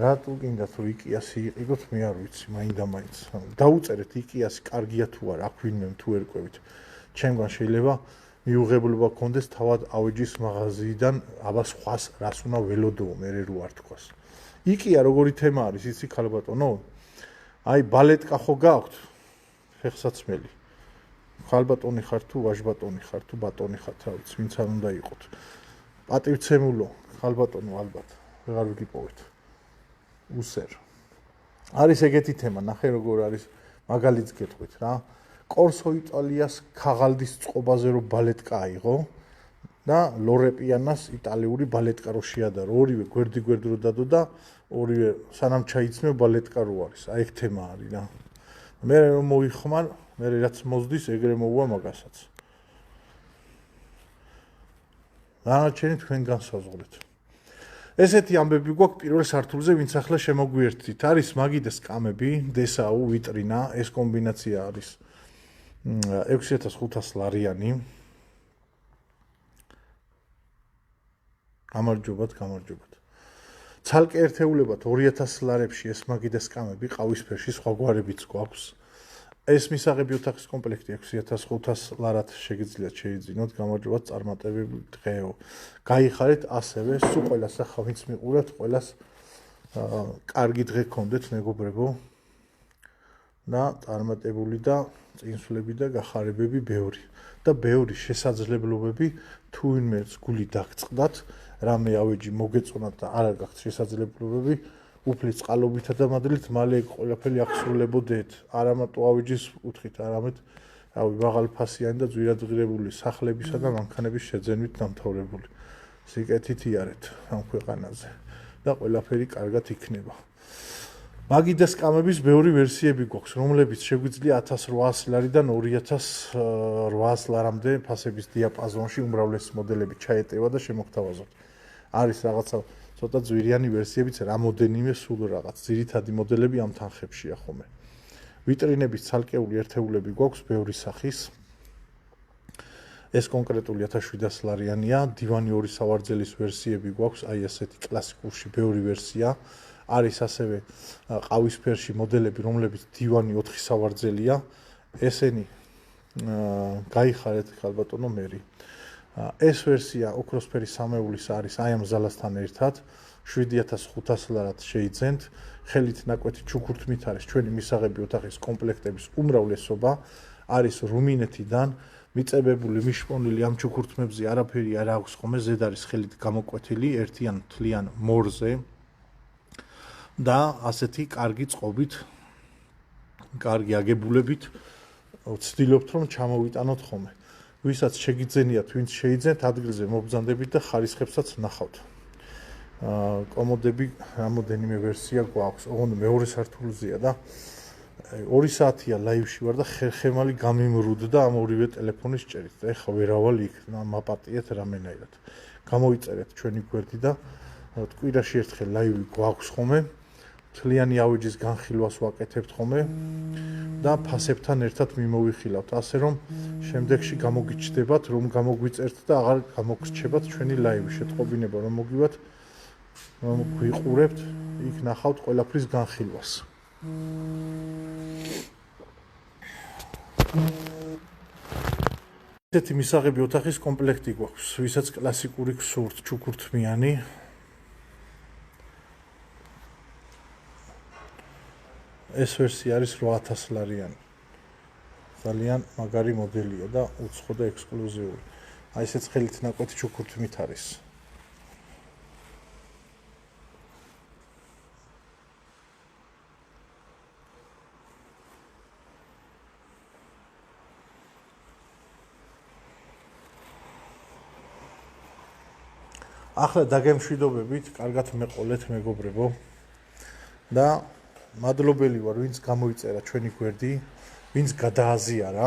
რატო გინდათ რომ IKEA-ს იყიდოთ, მე არ ვიცი, მაინდა-მაინც. დაუწერეთ IKEA-ს კარგია თუ არა, აქ ვინმე თუ ერკვევით. ჩემგან შეიძლება მიუღებლობა გქონდეს თავად ავეჯის მაღაზიიდან, აბა სხვას რას უნდა ველოდო, მე რო არ თქვას. IKEA როგორი თემა არის, იცი ხალბატონო? აი ბალეტკა ხო გაქვთ? ფეხსაცმელი. ხალბატონი ხარ თუ ვაჟბატონი ხარ თუ ბატონი ხარ, რა ვიცი, ვინც არ უნდა იყოთ. პატივცემულო, ხალბატონო ალბათ. ვეღარ ვიგიპოვეთ. უსერ. არის ეგეთი თემა, ნახე როგორ არის, მაგალითს გეტყვით რა. კორსო იტალიას ქაღალდის წყობაზე რო ბალეტკა აიღო და ლორეპიანას იტალიური ბალეტკა რო შეადარო. ორივე გვერდი რო დადო და ორივე სანამ ჩაიცმევ ბალეტკა რო არის. აი ეგ თემა არის რა. მე რომ მოიხმარ, მე რაც მოზდის, ეგრე მოუვა მაგასაც. დანარჩენი თქვენ განსაზღვრეთ. ესეთი ამბები გვაქვს პირველ სართულზე, ვინც ახლა შემოგვიერთდით. არის მაგიდა სკამები, დესაუ, ვიტრინა, ეს კომბინაცია არის 6500 ლარიანი. გამარჯობათ. ცალკე ერთეულებად 2000 ლარებში ეს მაგიდა სკამები ყავისფერში სხვაგვარებიც გვაქვს. ეს მისაღები ოთახის კომპლექტი 6500 ლარად შეგიძლიათ შეიძინოთ. გამარჯობათ, წარმატებები დღეო. გაიხარეთ ასევე სულ ყველას ახლა ვინც მიყურებთ, ყველას კარგი დღე გქონდეთ მეგობრებო. და წარმატებული და წინსვლები და გახარებები ბევრი და ბევრი შესაძლებლობები თუ ვინმეც გული დაგწყდათ, რამე ავეჯი მოგეწონათ და არ გაქვთ შესაძლებლობები, უფლის წყალობითა და მადლით მალე ყველაფერი აღსრულებოდეთ. არა მარტო ავეჯის კუთხით, არამედ რავი, მაღალფასიანი და ძვირადღირებული სახლებისა და მანქანების შეძენვით დამთავრებული. სიკეთით იარეთ ამ ქვეყანაზე და ყველაფერი კარგად იქნება. მაგიდა სკამების ბევრი ვერსიები გვაქვს, რომლებიც შეგვიძლია 1800 ლარიდან 2800 ლარამდე ფასების დიაპაზონში უმრავლესი მოდელები ჩაეტევა და შემოგთავაზოთ. არის რაღაცა ცოტა ძვირიანი ვერსიებიც, რამოდენიმე სულ რაღაც. ძირითადი მოდელები ამ თანხებშია ხოლმე. ვიტრინების ცალკეული ერთეულები გვაქვს ბევრი სახის. ეს კონკრეტული 1700 ლარიანია, დივანი 2 სავარძელის ვერსიები გვაქვს, აი ასეთი კლასიკურში ბევრი ვერსია. არის ასევე ყავისფერში მოდელები, რომლებიც დივანი 4 სავარძელია. ესენი გაიხარეთ ხალბატონო მერი. ეს ვერსია ოქროსფერი სამეულის არის აი ამ ზალასთან ერთად 7500 ლარად შეიძენთ. ხელით ნაკვეთი ჩუქურთმით არის ჩვენი მისაღები ოთახის კომპლექტების უმრავლესობა. არის რუმინეთიდან მიწებებული მიშპონილი ამ ჩუქურთმებზე არაფერი არ აქვს ხოლმე, ზედ არის ხელით გამოკვეთილი ერთიან თლიან მორზე. და ასეთი კარგი წყობით, კარგი აგებულებით ვცდილობთ რომ ჩამოვიტანოთ ხოლმე. ვისაც შეგიძენიათ, ვინც შეიძენთ, ადგილზე მობრძანდებით და ხარისხებსაც ნახავთ. კომოდები რამოდენიმე ვერსია გვაქვს. ოღონდ მეორე სართულზეა და 2 საათია ლაივში ვარ და ხერხემალი გამიმრუდდა ამ ორივე ტელეფონის ჭერით. და ეხლა ვერავალ იქ მაპატიეთ რამენაირად. გამოიწერეთ ჩვენი გვერდი და კვირაში ერთხელ ლაივი გვაქვს ხოლმე. თლიანი ავეჯის განხილვას ვაკეთებთ ხოლმე და ფასებთან ერთად მიმოვიხილავთ, ასე რომ შემდეგში გამოგიჩნდებათ, რომ გამოგვიწერთ და აღარ გამოგრჩებათ ჩვენი ლაივი. შეტყობინება რომ მოგივათ, რომ გვიყურებთ, იქ ნახავთ ყველაფრის განხილვას. ესეთი მისაღები ოთახის კომპლექტი გვაქვს, ვისაც კლასიკური გსურთ, ჩუქურთმიანი. ეს ვერსია არის 8000 ლარიანი. ძალიან მაგარი მოდელია და უცხო და ექსკლუზიური. აი ესეც ხელით ნაკვეთი ჩუქურთმით არის. ახლა დაგემშვიდობებით, კარგად მეყოლეთ მეგობრებო და მადლობელი ვარ, ვინც გამოიწერა ჩვენი გვერდი, ვინც გადააზიარა.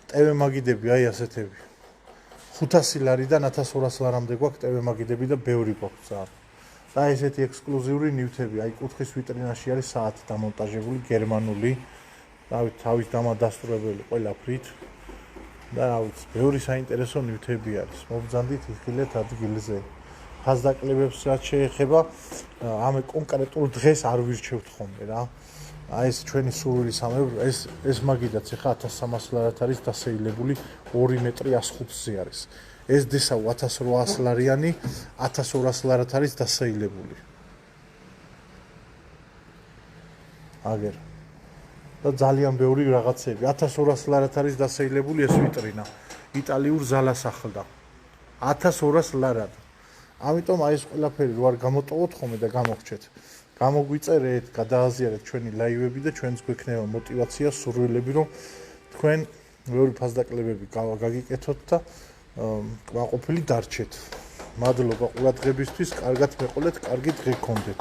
ტევ მაგიდები აი ასეთები. 500 ლარიდან 1200 ლარამდე გვაქვს ტევ მაგიდები და ბევრი გვაქვს ძალიან. და ესეთი ექსკლუზიური ნივთები, აი კუთხის ვიტრინაში არის საათი დამონტაჟებული გერმანული, თავის დამადასტურებელი ყველაფრით. და რა ვიცი, ბევრი საინტერესო ნივთები არის. მობრძანდით, იხილეთ ადგილზე. ხაზდაკლებებს რაც შეეხება, ამ კონკრეტულ დღეს არ ვირჩევთ ხოლმე რა. აი ეს ჩვენი სურვილის ამბები, ეს მაგიდაც ახლა 1300 ლარად არის დასეილებული 2 მეტრი 105-ზე არის. ეს დესაუ 1800 ლარიანი 1200 ლარად არის დასეილებული. აგერ და ძალიან ბევრი რაღაცები. 1200 ლარად არის დასეილებული ეს ვიტრინა. იტალიურ ზალას ახლდა. 1200 ლარად. ამიტომ აი ეს ყველაფერი რო არ გამოტოვოთ ხოლმე და გამოგჩეთ. გამოგვიწერეთ, გადააზიარეთ ჩვენი ლაივები და ჩვენც გვექნება мотиваცია, სურვილები, რომ თქვენ მეორე ფასდაკლებები გაგიკეთოთ და კმაყოფილი დარჩეთ. მადლობა ყურადღებისთვის, კარგად მეყოლეთ, კარგი დღე გქონდეთ.